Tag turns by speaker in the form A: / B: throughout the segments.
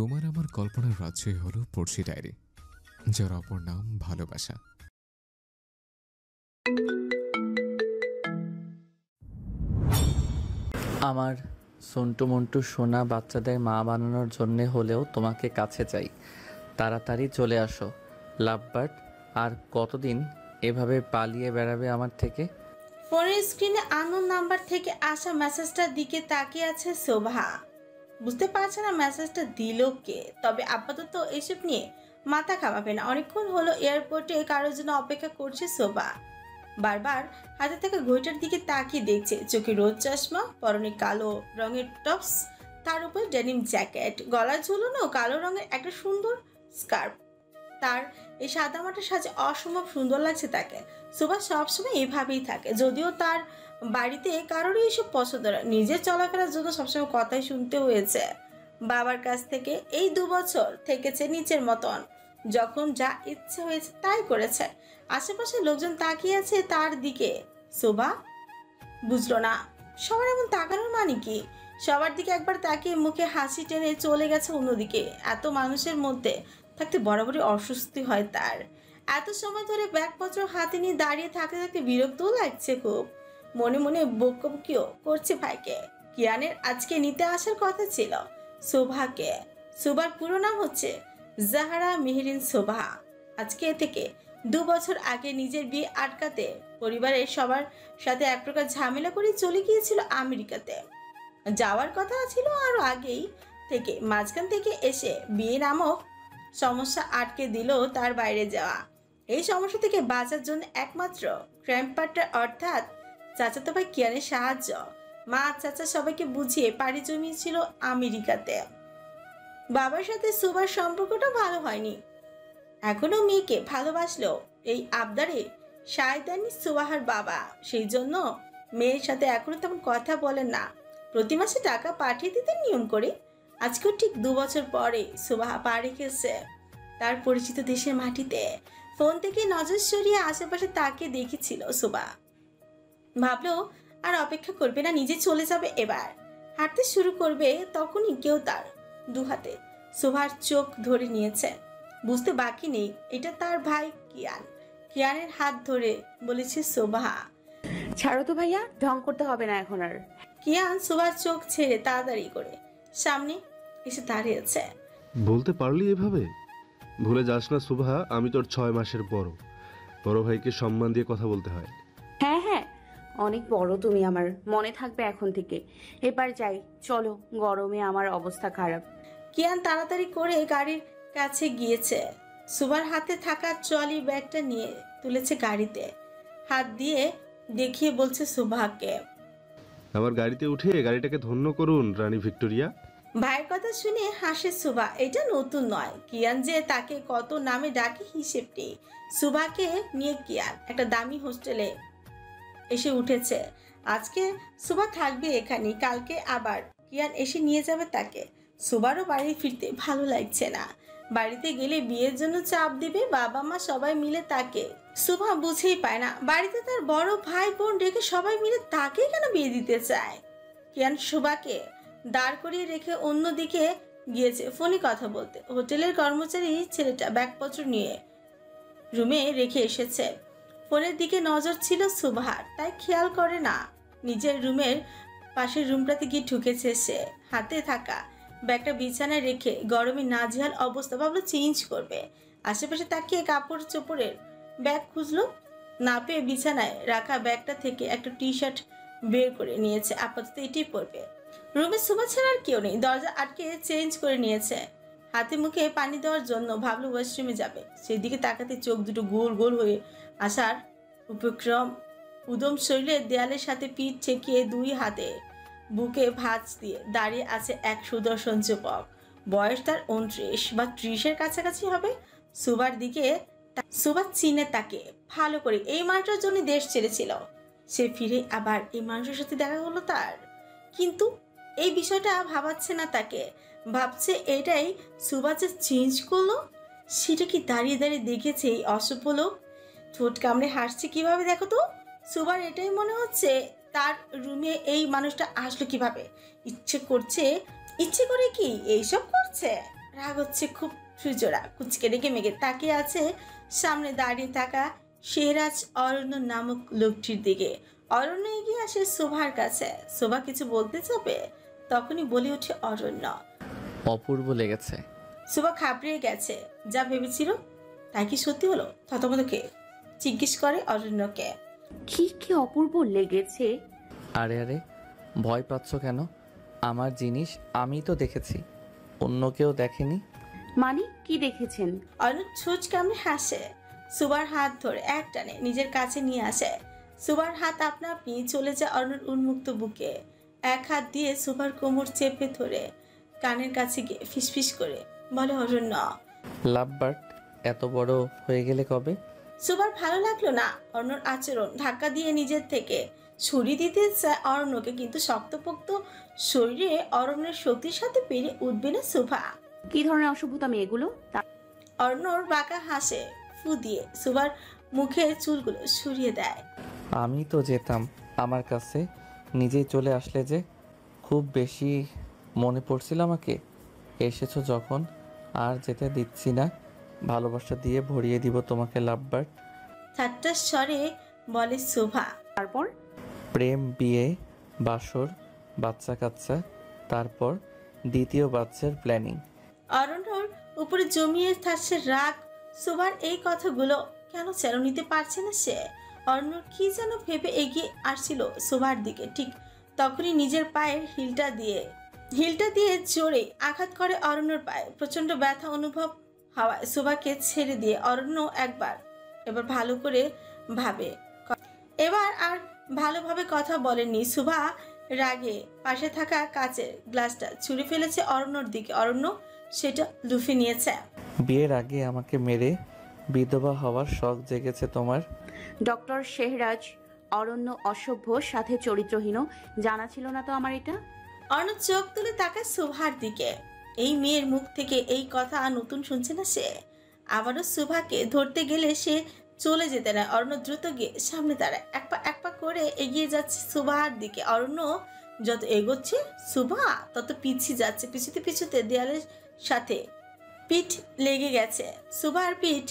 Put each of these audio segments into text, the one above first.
A: তোমার আমার কল্পনার রাজ্যই হলো পড়শি ডায়েরি, যার অপর নাম ভালোবাসা।
B: আমার সন্টু মন্টু সোনা বাচ্চাদের মা বানানোর জন্যে হলেও তোমাকে কাছে চাই। তাড়াতাড়ি চলে আসো লাভ বার্ড। আর কতদিন এভাবে পালিয়ে বেড়াবে আমার থেকে?
C: ফোনের স্ক্রিনে আননোন নাম্বার থেকে আসা মেসেজটার দিকে তাকিয়ে আছে শোভা। বুঝতে পারছে না মেসেজটা দিল কে, তবে আপাতত এসব নিয়ে মাথা ঘামাবে না। অনেকক্ষণ হলো এয়ারপোর্টে কারোর জন্য অপেক্ষা করছে শোভা। বারবার হাতে থাকা ঘড়িটার দিকে তাকিয়ে দেখছে। চোখে রোদ চশমা, পরনে কালো রঙের টপস, তার উপর ডেনিম জ্যাকেট, গলায় ঝুলানো কালো রঙের একটা সুন্দর স্কার্ফ। তার এই সাদামাটা সাজে অসম্ভব সুন্দর লাগছে তাকে। শোভা সবসময় এভাবেই থাকে, যদিও তার বাড়িতে কারোরই এসব পছন্দ না। নিজের চলাফেরার জন্য সবসময় কথাই শুনতে হয়েছে বাবার কাছ থেকে। এই 2 বছর থেকেছে নিচের মতন, যখন যা ইচ্ছে হয়েছে তাই করেছে। আশেপাশে লোকজন তাকিয়ে আছে তার দিকে। শোভা বুঝলো না সবার এমন তাকানোর মানে কি। সবার দিকে একবার তাকিয়ে মুখে হাসি টেনে চলে গেছে অন্যদিকে। এত মানুষের মধ্যে থাকতে বরাবরই অস্বস্তি হয় তার। এত সময় ধরে ব্যাগপত্র হাতে নিয়ে দাঁড়িয়ে থাকতে থাকতে বিরক্তও লাগছে খুব। মনে মনে বকবকিও করছে ভাইকে। কিয়ানের আজকে নিতে আসার কথা ছিল শোভাকে। শোভার পুরো নাম হচ্ছে জাহারা মেহরিন শোভা। আজকে থেকে 2 বছর আগে নিজের বিয়ে আটকাতে পরিবারের সবার সাথে এক প্রকার ঝামেলা করে চলে গিয়েছিল আমেরিকাতে। যাওয়ার কথা ছিল আরো আগেই থেকে, মাঝখান থেকে এসে বিয়ে নামক সমস্যা আটকে দিল তার বাইরে যাওয়া। এই সমস্যা থেকে বাঁচার জন্য একমাত্র ক্রাইম পার্টনার অর্থাৎ চাচাতো ভাই কিয়ানের সাহায্য। মা চাচা সবাইকে বুঝিয়ে পাড়ি জমিয়েছিল আমেরিকাতে। বাবার সাথে শোভার সম্পর্কটা ভালো হয়নি, এখনো মেয়েকে ভালোবাসলেও এই আবদারে সায় দেননি সুবাহার বাবা। সেই জন্য মেয়ের সাথে এখনো তেমন কথা বলেন না। প্রতি মাসে টাকা পাঠিয়ে দিতেন নিয়ম করে। আজকেও ঠিক 2 বছর পরে সুবাহা পা রেখেছে তার পরিচিত দেশের মাটিতে। ফোন থেকে নজর সরিয়ে আশেপাশে তাকে দেখেছিল সুবা। ভাবলো আর অপেক্ষা করবে না, নিজে চলে যাবে। এবার হাঁটতে শুরু করবে, তখনই কেউ তার 2 হাতে সুভার চোখ ধরে নিয়েছে। বুঝতে বাকি নেই এটা তার ভাই কিয়ান। কিয়ানের হাত ধরে বলেছে শোভা,
D: ছাড়ো তো ভাইয়া, ঢং করতে হবে না এখন আর।
C: কিয়ান শোভার চোখ ছেড়ে তাড়াতাড়ি করে সামনে এসে দাঁড়িয়েছে।
E: বলতে পারলি এভাবে? ভুলে যাস না সুভা, আমি তোর 6 মাসের বড় ভাইকে সম্মান দিয়ে কথা বলতে হয়।
D: হ্যাঁ হ্যাঁ, অনেক বড় তুমি আমার, মনে থাকবে এখন থেকে। এবার যাই চলো, গরমে আমার অবস্থা খারাপ।
C: কিয়ান তাড়াতাড়ি করে গাড়ির কাছে গিয়েছে। সুভার হাতে থাকা ট্রলি ব্যাগটা নিয়ে তুলেছে গাড়িতে, হাত দিয়ে দেখিয়ে বলছে সুভাকে,
E: আমার গাড়িতে উঠে গাড়িটাকে ধন্য করুন রানী ভিক্টোরিয়া।
C: ভাইয়ের কথা শুনে হাসে সুভা। এটা নতুন নয়, কিয়ান যে তাকে কত নামে ডাকে হিসেব নেই। সুভাকে নিয়ে কিয়ান একটা দামি হোস্টেলে এসে উঠেছে। আজকে সুভা থাকবে এখানে, কালকে আবার কিয়ান এসে নিয়ে যাবে তাকে। সুভারও বাড়ি ফিরতে ভালো লাগছে না। বাড়িতে গেলে বিয়ের জন্য চাপ দিবে বাবা মা সবাই মিলে তাকে। সুভা বুঝেই পায় না বাড়িতে তার বড় ভাই বোন রেখে সবাই মিলে তাকে কেন বিয়ে দিতে চায়। কিয়ান সুভাকে দাঁড় করিয়ে রেখে অন্যদিকে গিয়েছে ফোনে কথা বলতে। হোটেলের কর্মচারী ছেলেটা ব্যাগপত্র নিয়ে রুমে রেখে এসেছে। ফোনের দিকে নজর ছিল সুভার, তাই খেয়াল করে না। নিজের রুমের পাশের রুমটাতে গিয়ে ঢুকেছে সে। হাতে থাকা ব্যাগটা বিছানায় রেখে গরমে নাজেহাল অবস্থা, ভাবলো চেঞ্জ করবে। আশেপাশে তাকিয়ে কাপড় চোপড়ের ব্যাগ খুঁজলো, না পেয়ে বিছানায় রাখা ব্যাগটা থেকে একটা টি শার্ট বের করে নিয়েছে। আপাতত এটি পরবে। রুমে সুভা ছাড়া আর কেউ নেই, দরজা আটকে চেঞ্জ করে নিয়েছে। হাতে মুখে পানি দেওয়ার জন্য ভাবলো ওয়াশরুমে যাবে। সেই দিকে তাকাতে চোখ দুটো গোল গোল হয়ে আসার উপক্রম। উদম শৈলে দেয়ালের সাথে পিঠ ঠেকিয়ে 2 হাতে বুকে ভাঁজ দিয়ে দাঁড়িয়ে আছে এক সুদর্শন যুবক। বয়স তার 29 বা 30-এর কাছাকাছি হবে। সুভার দিকে সুভা চিনে তাকে ভালো করে। এই মানুষটার জন্য দেশ ছেড়েছিল সে, ফিরে আবার এই মানুষের সাথে দেখা হলো তার। কিন্তু এই বিষয়টা ভাবাচ্ছে না তাকে। ভাবছে এটাই সুভা যে চেঞ্জ করলো, সেটা কি দাঁড়িয়ে দাঁড়িয়ে দেখেছে এই অসভ্য লোক। ঠোঁট কামড়ে হাসছে কিভাবে দেখো তো। সুভার এটাই মনে হচ্ছে তার রুমে এই মানুষটা আসলো কিভাবে। ইচ্ছে করে কি এইসব করছে। রাগ হচ্ছে খুব সুজোড়া। কুচকে রেগে মেগে তাকিয়ে আছে সামনে দাঁড়িয়ে থাকা শেহরাজ অরণ্য নামক লোকটির দিকে। অরণ্য এগিয়ে আসে শোভার কাছে। শোভা কিছু বলতে যাবে, তখনই বলে ওঠে অরণ্য।
B: অপূর্ব লেগেছে।
C: শোভা ঘাবড়িয়ে গেছে। যা ভেবেছিল তাই কি সত্যি হলো? থতমতকে জিজ্ঞেস করে অরণ্যকে।
D: কি কি অপূর্ব লেগেছে?
B: আরে আরে, ভয় পাচ্ছ কেন? আমার জিনিস আমি তো দেখেছি, অন্য কেউ দেখেনি।
D: মানে কি দেখেছেন?
C: অরণ্য ছোট কামড়ে হাসে। সুবার হাত ধরে এক টানে নিজের কাছে নিয়ে আসে। সুবার হাত আপনা আপনি চলে যায় অরণ্যর উন্মুক্ত বুকে। এক হাত দিয়ে সুবার কোমর চেপে ধরে কানের কাছে গিয়ে ফিসফিস করে বলে অরণ্য।
B: লাভ বার্ড, এত বড় হয়ে গেলে কবে?
C: সুবার ভালো লাগলো না অরণ্যর আচরণ। ধাক্কা দিয়ে নিজের থেকে ছুরি দিতে চায় অরণ্যকে, কিন্তু শক্তপোক্ত শরীরে অরণ্যের শক্তির সাথে পেরে উঠবে না সুভা।
D: কি ধরনের অসভ্যতামি এগুলো?
C: অরণ্যর বাঁকা হাসে ফু দিয়ে সুবার মুখের চুলগুলো সরিয়ে দেয়।
B: আমি তো যেতাম, আমার কাছে নিজেই চলে আসলে যে। খুব বেশি মনে পড়ছিল আমাকে। এসেছো যখন আর যেতে দিচ্ছি না, ভালোবাসা দিয়ে ভরিয়ে দিব তোমাকে লাভ বার্ড।
C: ঠাট্টার স্বরে বলে শোভা।
D: তারপর
B: প্রেম, বিয়ে, বাসর, বাচ্চা কাচ্চা, তারপর দ্বিতীয় বাচ্চার প্ল্যানিং।
C: অরণ্যর উপরে জমিয়ে থাকছে রাগ। শোভার এই কথাগুলো কেন যেন নিতে পারছে না সে। অরণ্যর কি যেন ভেবে এগিয়ে আসছিল শোভার দিকে। ঠিক তখনই নিজের পায়ের হিলটা দিয়ে জোরে আঘাত করে অরণ্যর পায়ে। প্রচন্ড ব্যথা অনুভব হওয়ায় শোভাকে ছেড়ে দিয়ে অরণ্য এবার ভালো করে এবার আর ভালোভাবে কথা বলেনি। শোভা রাগে পাশে থাকা কাচের গ্লাসটা ছুঁড়ে ফেলেছে অরণ্যর দিকে। অরণ্য সেটা লুফে নিয়েছে।
B: বিয়ের আগে আমাকে মেরে বিধবা হওয়ার শখ জেগেছে তোমার?
D: ডক্টর শেহরাজ অরণ্য অসভ্য, সাথে চরিত্রহীন। জানা ছিল না তো আমার এটা।
C: অরণ্য চোখ তুলে তাকায় শোভার দিকে। এই মেয়ের মুখ থেকে এই কথা নতুন শুনছে না সে। আবারও শোভাকে ধরতে গেলে সে চলে যেতে না। অরণ্য দ্রুত গিয়ে সামনে দাঁড়ায়। এক পা করে এগিয়ে যাচ্ছে শোভার দিকে। অরণ্য যত এগোচ্ছে শোভা তত পিছিয়ে যাচ্ছে। পিছুতে দেয়ালের সাথে পিঠ লেগে গেছে। শোভার পিঠ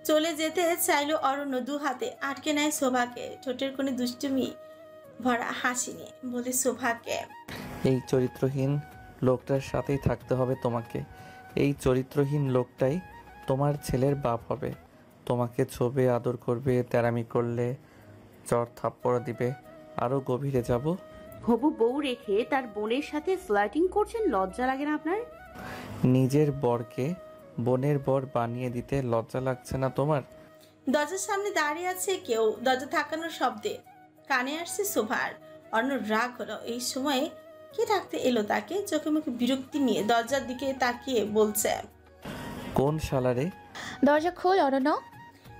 C: চলে যেতে চাইলো অরণ্য দু হাতে আটকে নেয় শোভাকে। ঠোঁটের কোণে দুষ্টুমি ভরা হাসি নিয়ে বলে শোভাকে।
B: এই চরিত্রহীন লোকটার সাথেই থাকতে হবে তোমাকে। এই চরিত্রহীন লোকটাই তোমার ছেলের বাপ হবে। তোমাকে ছোবে, আদর করবে, তেরামি করলে চর থাপ্পড় দিবে। আরও গভীরে যাব।
D: হবু বউ রেখে তার বোনের সাথে ফ্লার্টিং করছেন, লজ্জা লাগে না আপনার?
B: নিজের বরকে বোনের বর বানিয়ে দিতে লজ্জা লাগছে না তোমার?
C: দরজার সামনে দাঁড়িয়ে আছে কেউ। দরজা ধাক্কানোর শব্দে কানে আসছে শোভার। অন্য রাগ হলো। এই সময়ে কে ডাকতে এলো তাকে? চোখে মুখে বিরক্তি নিয়ে দরজার দিকে তাকিয়ে বলছে,
B: কোন শালারে?
F: দরজা খোল অরণ্য।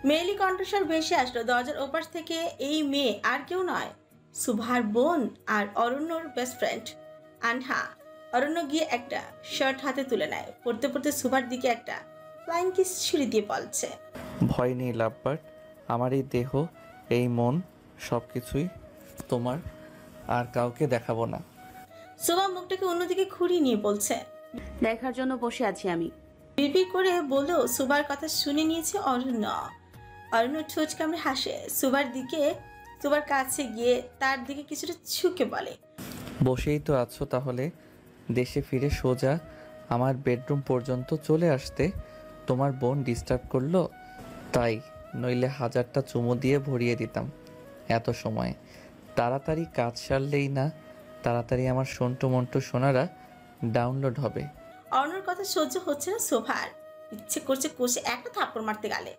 C: মেয়েলি কণ্ঠস্বর ভেসে আসলো দরজার ওপাশ থেকে। এই মেয়ে আর কেউ নয়, সুভার বোন আর অরণ্যর বেস্ট ফ্রেন্ড আনহা। অরণ্য গিয়ে একটা শার্ট হাতে তুলে নেয়। পড়তে পড়তে সুভার দিকে একটা ফ্লাইং কিস ছুরি দিয়ে বলছে,
B: ভয় নেই লাভ বার্ড, আমার এই দেহ, এই মন, সব কিছুই তোমার, আর কাউকে দেখাবো না।
C: সুভা মুখটাকে অন্যদিকে ঘুরিয়ে নিয়ে বলছে,
D: দেখার জন্য বসে আছি আমি।
C: বিড়বিড় করে বলেও সুভার কথা শুনে নিয়েছে অরণ্য। অরণ্য ঠোঁট কামড়ে হাসে। সুভার কাছে গিয়ে তার দিকে কিছুটা ঝুঁকে বলে,
B: বসেই তো আছো, তাহলে দেশে ফিরে সোজা আমার বেডরুম পর্যন্ত চলে আসতে তোমার বোন ডিস্টার্ব করলো তাই, নইলে 1000টা চুমু দিয়ে ভরিয়ে দিতাম এত সময়। তাড়াতাড়ি কাজ সারলেই না তাড়াতাড়ি আমার সন্টু মন্টু সোনারা ডাউনলোড হবে।
C: অরণ্যর কথা সহ্য হচ্ছে না শোভার। ইচ্ছে করছে কষে একটা থাপ্পড় মারতে গালে।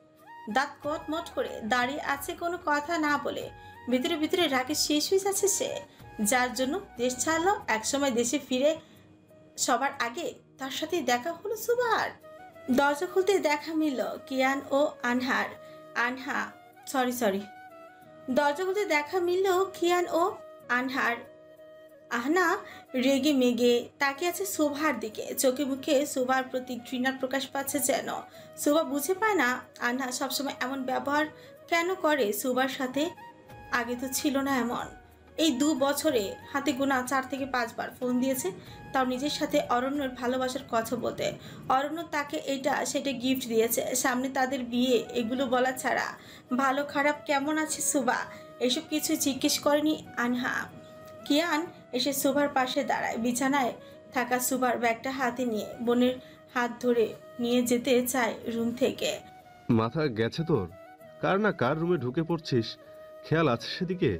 C: দাঁত কটমট করে দাঁড়িয়ে আছে কোনো কথা না বলে। ভিতরে ভিতরে রাগে শেষ হয়ে যাচ্ছে সে। যার জন্য দেশ ছাড়লো, একসময় দেশে ফিরে সবার আগে তার সাথে দেখা হলো সুভার। দরজা খুলতে দেখা মিলল কিয়ান ও আনহার। দরজা খুলতে দেখা মিলল কিয়ান ও আনহার। আহনা রেগে মেগে তাকিয়ে আছে শোভার দিকে। চোখে মুখে শোভার প্রতি ঘৃণার প্রকাশ পাচ্ছে যেন। শোভা বুঝে পায় না আহনা সবসময় এমন ব্যবহার কেন করে শোভার সাথে। আগে তো ছিল না এমন। এই 2 বছরে হাতে গোনা 4 থেকে 5 বার ফোন দিয়েছে, তাও নিজের সাথে অরণ্যর ভালোবাসার কথা বলতে। অরণ্য তাকে এটা সেটা গিফট দিয়েছে, সামনে তাদের বিয়ে, এগুলো বলা ছাড়া ভালো খারাপ কেমন আছে সুভা এসব কিছু জিজ্ঞেস করেনি আনহা। কিয়ান এসে সুভার পাশে দাঁড়ায়, বিছানায় থাকা সুভার ব্যাগটা হাতে নিয়ে বোনের হাত ধরে নিয়ে যেতে চায় রুম থেকে।
E: মাথা গেছে তোর? কার না কার রুমে ঢুকে পড়ছিস, খেয়াল আছে সেদিকে?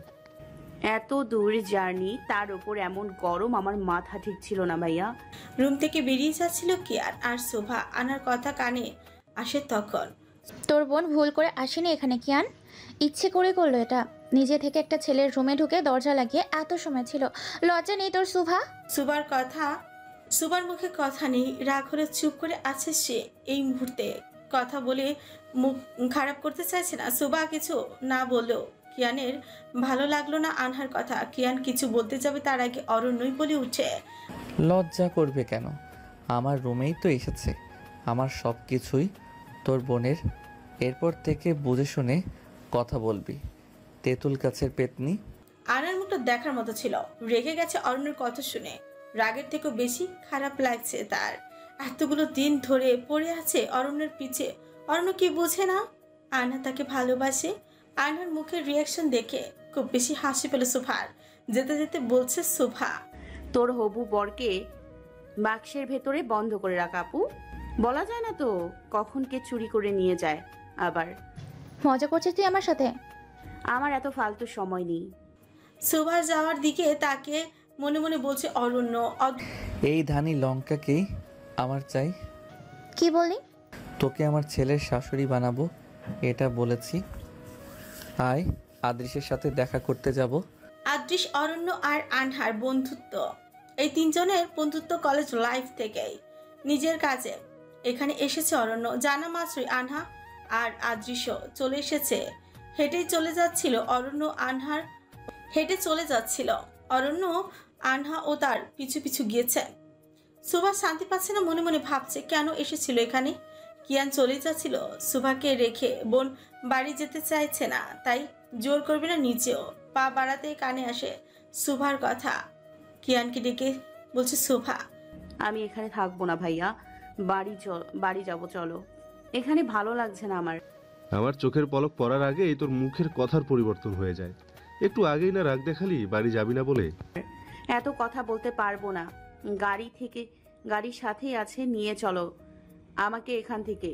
D: এত দূর জার্নি, তার ওপর এমন গরম, আমার মাথা ঠিক ছিল না ভাইয়া।
C: রুম থেকে বেরিয়ে যাচ্ছিল কিয়ান, আর শোভা আনার কথা কানে আসে তখন।
F: তোর বোন ভুল করে আসেনি এখানে কিয়ান, ইচ্ছে করে করলো এটা। নিজে থেকে একটা ছেলের রুমে ঢুকে দরজা লাগিয়ে এত সময় ছিল, লজ্জা নেই তোর শুভা?
C: সুবার মুখে কথা নেই, রাগ হলে চুপ করে আছে সে। এই মুহূর্তে কথা বলে মুখ খারাপ করতে চাইছে না। সুবা কিছু না বললেও কিয়ানের ভালো লাগলো না আনহার কথা। কিয়ান কিছু বলতে যাবে তার আগে অরণ্যই বলে উঠে,
B: লজ্জা করবে কেন? আমার রুমেই তো এসেছে, আমার সব কিছুই তোর বোনের। এরপর থেকে বুঝে শুনে কথা বলবি, তেঁতুল গাছের পেতনি।
C: আনার মুখটা দেখার মতো ছিল। রেগে গেছে অরণ্যের কথা শুনে, রাগের থেকেও বেশি খারাপ লাগছে তার। এতগুলো দিন ধরে পড়ে আছে অরণ্যের পিছে। অরণ্য কি বোঝে না আনহা তাকে ভালোবাসে? আনহার মুখের রিয়াকশন দেখে খুব বেশি হাসি পেল সুভার। যেতে যেতে বলছে সুভা,
D: তোর হবু বরকে বাক্সের ভেতরে বন্ধ করে রাখ আপু, বলা যায় না তো কখন কে চুরি করে নিয়ে যায়। আবার
F: মজা করছিস তুই আমার সাথে?
D: আমার এত ফালতু সময় নেই।
C: সুভা যাওয়ার দিকে তাকে মনে মনে বলছে অরণ্য।
B: এই ধানি লঙ্কাকেই আমার চাই।
F: কি বললি?
B: তোকে আমার ছেলের শাশুড়ি বানাবো, এটা বলেছি। আয়, আদৃশের সাথে দেখা করতে যাব।
C: আদৃশ, অরণ্য আর আনহার বন্ধুত্ব, এই তিনজনের বন্ধুত্ব কলেজ লাইফ থেকেই। নিজের কাজে এখানে এসেছে অরণ্য, জানা মাত্রই আনহা আর আদৃশ চলে এসেছে। হেঁটে চলে যাচ্ছিল অরণ্য, আনহা ও তার পিছু পিছু গিয়েছে। সুভা শান্তি পাচ্ছে না, মনে মনে ভাবছে কেন এসেছিল এখানে। কিয়ান চলে যাচ্ছিল সুভাকে রেখে, বোন বাড়ি যেতে চাইছে না, তাই জোর করবে না নিচেও। পা বাড়াতে কানে আসে সুভার কথা। কিয়ানকে ডেকে বলছে সুভা,
D: আমি এখানে থাকবো না ভাইয়া, বাড়ি যাব, চলো। এখানে ভালো লাগছে না আমার।
E: আমার চোখের পলক পড়ার আগেই তোর মুখের কথার পরিবর্তন হয়ে যায়। একটু আগেই না রাগ দেখালি বাড়ি যাবি না বলে।
D: এত কথা বলতে পারবো না, গাড়ির সাথেই আছে, নিয়ে চলো আমাকে এখান থেকে।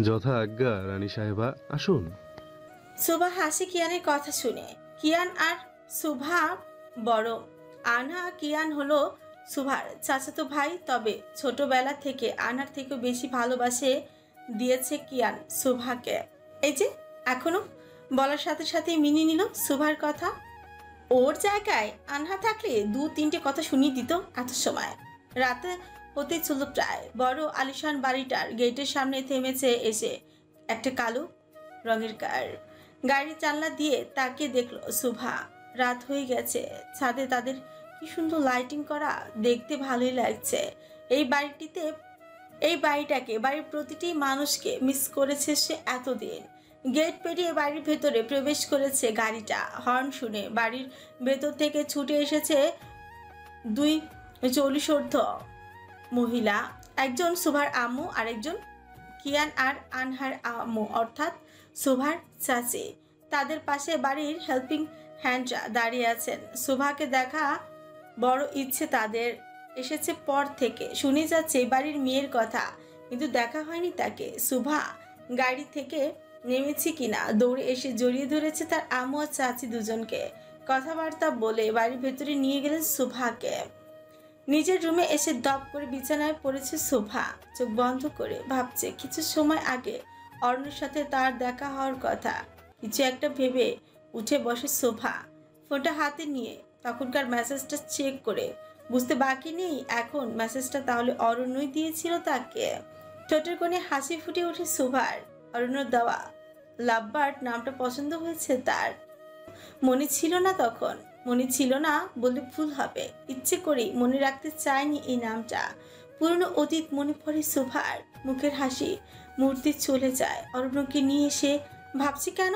E: যথা আজ্ঞা রানী সাহেবা, আসুন।
C: সুভা হাসি কিয়ানের কথা শুনে। কিয়ান আর সুভা বড়। আনহা কিয়ান হলো সুভার চাচাতো ভাই, তবে ছোটবেলা থেকে আনহার থেকেও বেশি ভালোবাসে দিয়েছে কিয়ান সুভাকে। এই যে এখনো বলার সাথে সাথে মিনি নিল সুভার কথা। ওর জায়গায় আনহা থাকলে 2-3টে কথা শুনিয়ে দিত এত সময়। রাতে হতেই চলল প্রায়। বড় আলিশান বাড়িটার গেটের সামনে থেমেছে এসে একটা কালো রঙের কার। গাড়ির জানলা দিয়ে তাকে দেখলো সুভা। রাত হয়ে গেছে, ছাদে তাদের কি সুন্দর লাইটিং করা, দেখতে ভালোই লাগছে। এই বাড়িটাকে, বাড়ির প্রতিটি মানুষকে মিস করেছে সে এতদিন। গেট পেরিয়ে বাড়ির ভেতরে প্রবেশ করেছে গাড়িটা। হর্ন শুনে বাড়ির ভেতর থেকে ছুটে এসেছে 2 40 মহিলা, একজন সুভার আম্মু আর একজন কিয়ান আর আনহার আম্মু অর্থাৎ সুভার চাচি। তাদের পাশে বাড়ির হেল্পিং হ্যান্ডরা দাঁড়িয়ে আছেন। সুভাকে দেখা বড় ইচ্ছে তাদের, এসেছে পর থেকে শুনে যাচ্ছে বাড়ির মেয়ের কথা, কিন্তু দেখা হয়নি তাকে। সুভা গাড়ি থেকে নেমেছে কিনা দৌড়ে এসে জড়িয়ে ধরেছে তার আম্মু আর চাচি দুজনকে। কথাবার্তা বলে বাড়ির ভেতরে নিয়ে গেলেন সুভাকে। নিজের রুমে এসে দপ করে বিছানায় পড়েছে সুভা। চোখ বন্ধ করে ভাবছে কিছু সময় আগে অরণ্যের সাথে তার দেখা হওয়ার কথা। কিছু একটা ভেবে উঠে বসে সুভা, ফোনটা হাতে নিয়ে তখনকার মেসেজটা চেক করে বুঝতে বাকি নেই এখন মেসেজটা তাহলে অরণ্যই দিয়েছিল তাকে। ঠোঁটের কোণে হাসি ফুটে ওঠে সুভার। অরণ্য দেওয়া লাভবার্ড নামটা পছন্দ হয়েছে তার। মনে ছিল না বললে ভুল হবে, ইচ্ছে করেই মনে রাখতে চায়নি এই নামটা। পুরনো অতীত মনে পড়ে সুভার, মুখের হাসি মুহূর্তে চলে যায়। অরণ্যকে নিয়ে এসে ভাবছি কেন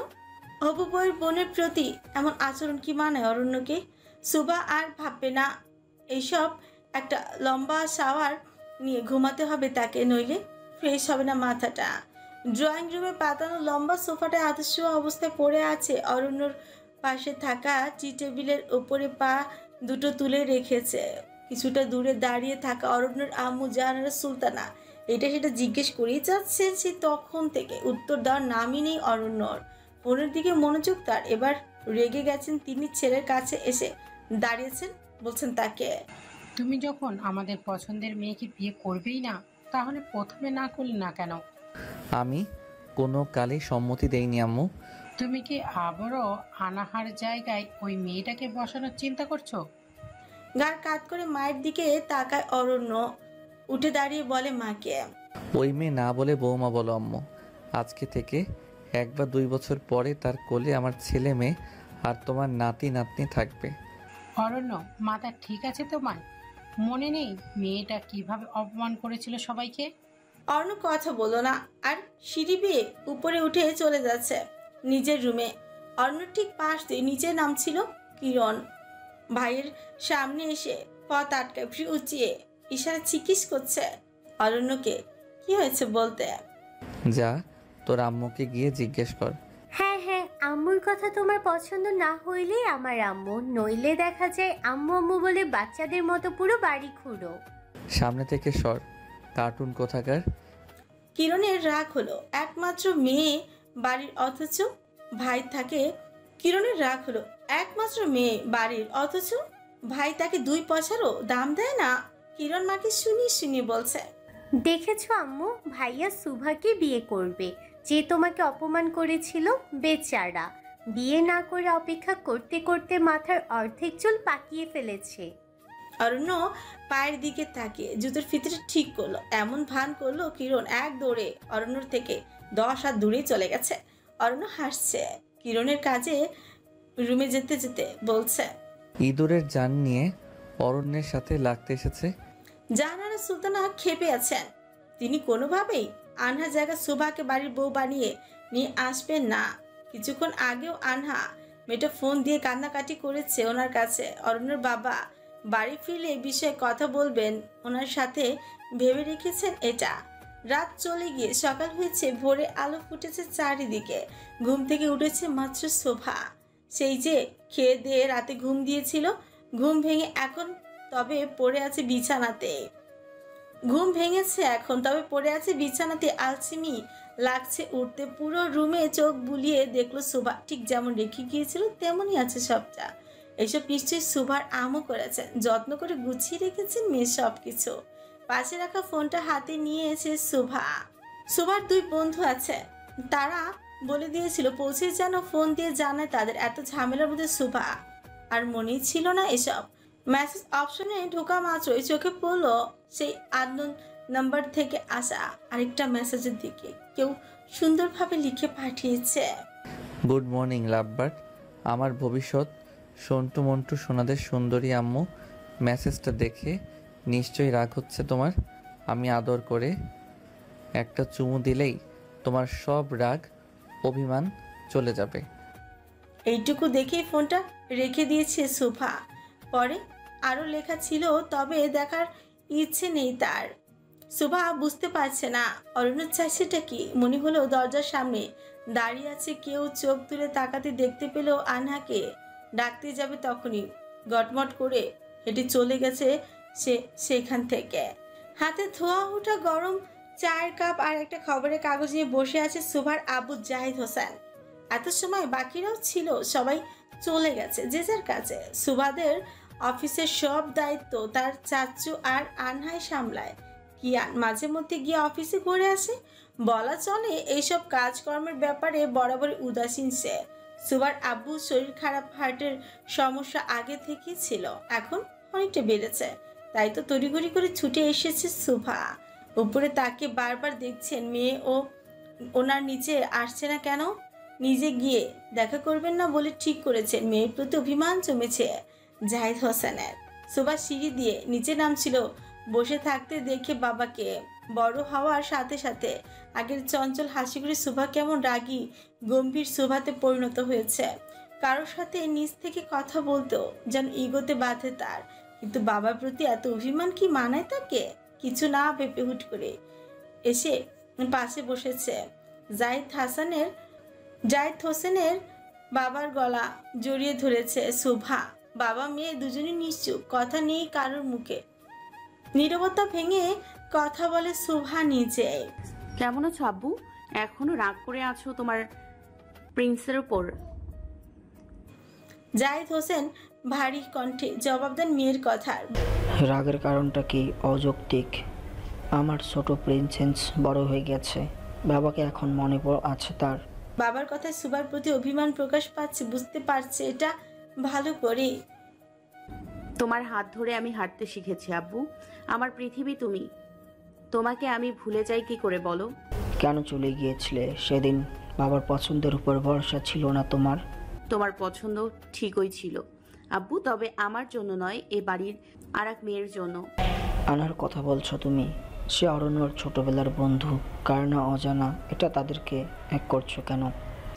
C: হবু বউয়ের বোনের প্রতি এমন আচরণ কি মানায় অরণ্যকে? সুভা আর ভাববে না এইসব? একটা লম্বা শাওয়ার নিয়ে ঘুমাতে হবে তাকে, নইলে ফ্রেশ হবে না মাথাটা। ড্রয়িং রুমে পাতানো লম্বা সোফাটায় আদর্শ অবস্থায় পড়ে আছে। অরণ্যর পাশে থাকা টি টেবিলের উপরে পা দুটো তুলে রেখেছে। কিছুটা দূরে দাঁড়িয়ে থাকা অরণ্যর আম্মু জাহানারা সুলতানা এটা সেটা জিজ্ঞেস করেই যাচ্ছে সে তখন থেকে, উত্তর দেওয়ার নামই নেই অরণ্যর। ফোনের দিকে মনোযোগ তার। এবার রেগে গেছেন তিনি, ছেলের কাছে এসে দাঁড়িয়েছেন, বলছেন তাকে,
G: তুমি যখন আমাদের পছন্দের মেয়েকে বিয়ে করবেই না, তাহলে প্রথমে না করলে না কেন?
B: আমি কোনো কালে সম্মতি দেইনি আম্মু।
G: তুমি কি আবারও আনাহার জায়গায় ওই মেয়েটাকে বসানোর চিন্তা করছো?
C: গার কাত করে মায়ের দিকে তাকায় অরণ্য। উঠে দাঁড়িয়ে বলে মাকে,
B: ওই মেয়ে না বলে বৌমা বলো আম্মু। আজকে থেকে 1 বা 2 বছর পরে তার কোলে আমার ছেলে মেয়ে আর তোমার নাতি নাতনি থাকবে।
G: অরণ্য, মাথা ঠিক আছে তোমার? মনে নেই মেয়েটা কিভাবে অপমান করেছিল সবাইকে?
C: অরণ্য কথা বলল না আর সিঁড়ি বেয়ে উপরে উঠে চলে যাচ্ছে নিজের রুমে। অরণ্য ঠিক পাশ দিয়ে নিচে নামছিল কিরণ। ভাইয়ের সামনে এসে পথ আটকায়, ফ্রি উঁচিয়ে ইশারা জিজ্ঞেস করছে অরণ্যকে কি হয়েছে বলতে।
B: যা তোর আম্মুকে গিয়ে জিজ্ঞেস কর।
H: হ্যাঁ হ্যাঁ, আম্মুর কথা তোমার পছন্দ না হইলেই আমার আম্মু, নইলে দেখা যায় আম্মু আম্মু বলে বাচ্চাদের মতো পুরো বাড়ি ঘুরো।
B: সামনে থেকে সর, কার্টুন কোথাকার।
C: কিরণের রাগ হলো, একমাত্র মেয়ে বাড়ির অথচ ভাই থাকে। কিরণের রাগ হলো, একমাত্র মেয়ে বাড়ির অথচ ভাই তাকে 2 পয়সারও দাম দেয় না। কিরণ মাকে শুনিয়ে শুনিয়ে বলছে,
H: দেখেছো আম্মু, ভাইয়া সুভাকে বিয়ে করবে, যে তোমাকে অপমান করেছিল। বেচারা বিয়ে না করে অপেক্ষা করতে করতে মাথার অর্ধেক চুল পাকিয়ে ফেলেছে।
C: অরণ্য পায়ের দিকে তাকিয়ে জুতোর ফিতেটা ঠিক করলো। এমন ভান করলো কিরণ এক দৌড়ে অরণ্যর থেকে 10 হাত দূরে চলে গেছে। অরণ্য হাসছে। কিরণের কাজে রুমে যেতে যেতে বলছে,
B: ইঁদুরের জান নিয়ে অরণ্যের সাথে লাগতে এসেছে।
C: জাহানারা সুলতানা ক্ষেপে আছেন। তিনি কোনোভাবেই আনহা জায়গা সুভাকে বাড়ির বউ বানিয়ে নিয়ে আসবেন না। কিছুক্ষণ আগেও আনহা মেয়েটা ফোন দিয়ে কান্নাকাটি করেছে ওনার কাছে। অরণ্যর বাবা বাড়ি ফিরলে বিষয়ে কথা বলবেন ওনার সাথে, ভেবে রেখেছেন এটা। রাত চলে গিয়ে সকাল হয়েছে, ভোরে আলো ফুটেছে চারিদিকে। ঘুম থেকে উঠেছে মাত্র শোভা। সেই যে খেয়ে দিয়ে রাতে ঘুম দিয়েছিল, ঘুম ভেঙে এখন তবে পড়ে আছে বিছানাতে। ঘুম ভেঙেছে এখন তবে পড়ে আছে বিছানাতে। আলসেমি লাগছে উঠতে। পুরো রুমে চোখ বুলিয়ে দেখলো শোভা ঠিক যেমন রেখে গিয়েছিল তেমনই আছে সবটা। এইসব নিশ্চয়ই শোভার আমও করেছেন, যত্ন করে গুছিয়ে রেখেছেন মেয়ের সবকিছু। পাশে রাখা ফোনটা হাতে নিয়ে এসে শোভার 2 বন্ধু আছে, তারা বলে দিয়েছিল পৌঁছে যেন ফোন দিয়ে জানায় তাদের। এত ঝামেলার মধ্যে শোভা আর মনেই ছিল না এসব। মেসেজ অপশনে ঢোকা মাত্রই চোখে পড়লো সেই আননোন নাম্বার থেকে আসা আরেকটা মেসেজের দিকে। কেউ সুন্দরভাবে লিখে পাঠিয়েছে,
B: গুড মর্নিং লাভবার্ড, আমার ভবিষ্যৎ সন্টু মন্টু সোনাদের সুন্দরী আম্মু। মেসেজটা দেখে নিশ্চয়ই রাগ হচ্ছে তোমার। আমি আদর করে একটা চুমু দিলেই তোমার সব রাগ অভিমান চলে যাবে।
C: এইটুকু দেখেই ফোনটা রেখে দিয়েছে শোভা। পরে আরও লেখা ছিল, তবে দেখার ইচ্ছে নেই তার। শোভা বুঝতে পারছে না অরণ্য চাইছেটা কি। মনে হলো দরজার সামনে দাঁড়িয়ে আছে কেউ। চোখ তুলে তাকাতে দেখতে পেল আনহাকে। ডাকতে যাবে তখনই গটমট করে হেঁটে চলে গেছে সে সেখান থেকে। হাতে ধোয়া ওঠা গরম চায়ের কাপ আর একটা খবরের কাগজ নিয়ে বসে আছে শোভার আব্বু জাহিদ হোসেন। এত সময় বাকিরাও ছিল, সবাই চলে গেছে যে যার কাছে। শোভাদের অফিসের সব দায়িত্ব তার চাচু আর আনহাই সামলায়। কিয়ান মাঝে মধ্যে গিয়ে অফিসে ঘুরে আসে। বলা চলে এইসব কাজকর্মের ব্যাপারে বরাবর উদাসীন সে। শোভার আব্বু শরীর খারাপ, হার্টের সমস্যা আগে থেকেই ছিল, এখন অনেকটা বেড়েছে। তাই তো তড়িঘড়ি করে ছুটে এসেছে শোভা। উপরে তাকে বারবার দেখছেন মেয়ে ও ওনার নিচে আসছে না কেন। নিজে গিয়ে দেখা করবেন না বলে ঠিক করেছেন। মেয়ের প্রতি অভিমান জমেছে জাহিদ হোসেনের। শোভা সিঁড়ি দিয়ে নিচে নামছিল বসে থাকতে দেখে বাবাকে। বড় হওয়ার সাথে সাথে আগের চঞ্চল হাসিগুলি সুভা কেমন রাগী গম্ভীর সুভাতে পরিণত হয়েছে। কারোর সাথে নিজ থেকে কথা বলতো যেন ইগোতে বাধে তার। কিন্তু বাবার প্রতি এত অভিমান কি মানায় তাকে? কিছু না ভেবে হুট করে এসে পাশে বসেছে। জাহিদ হোসেনের বাবার গলা জড়িয়ে ধরেছে সুভা। বাবা মেয়ে দুজনই নিশ্চুপ, কথা নেই কারোর মুখে। নীরবতা ভেঙে কথা বলে সুভা নিজে।
D: কেমন আছো আব্বু? এখনো রাগ করে আছো তোমার প্রিন্সের উপর?
C: জাহিদ হোসেন ভারী কণ্ঠে জবাব দেন মেয়ের কথার।
I: রাগের কারণটা কি অযৌক্তিক? আমার ছোট প্রিন্সেস বড় হয়ে গেছে, বাবাকে এখন মনে আছে তার।
C: বাবার কথায় সুভার প্রতি অভিমান প্রকাশ পাচ্ছে, বুঝতে পারছে এটা ভালো করে।
D: তোমার হাত ধরে আমি হাঁটতে শিখেছি আব্বু। আমার পৃথিবী তুমি, তোমাকে আমি ভুলে যাই কি করে বলো?
I: কেন চলে গিয়েছিলে সেদিন? বাবার পছন্দের উপর ভরসা ছিল না তোমার?
D: তোমার পছন্দ ঠিকই ছিল আব্বু, তবে আমার জন্য নয়, এ বাড়ির আর এক মেয়ের জন্য।
I: আনার কথা বলছো তুমি? সে অরণ্যর ছোটবেলার বন্ধু, কার না অজানা, এটা তাদেরকে এক করছো কেন?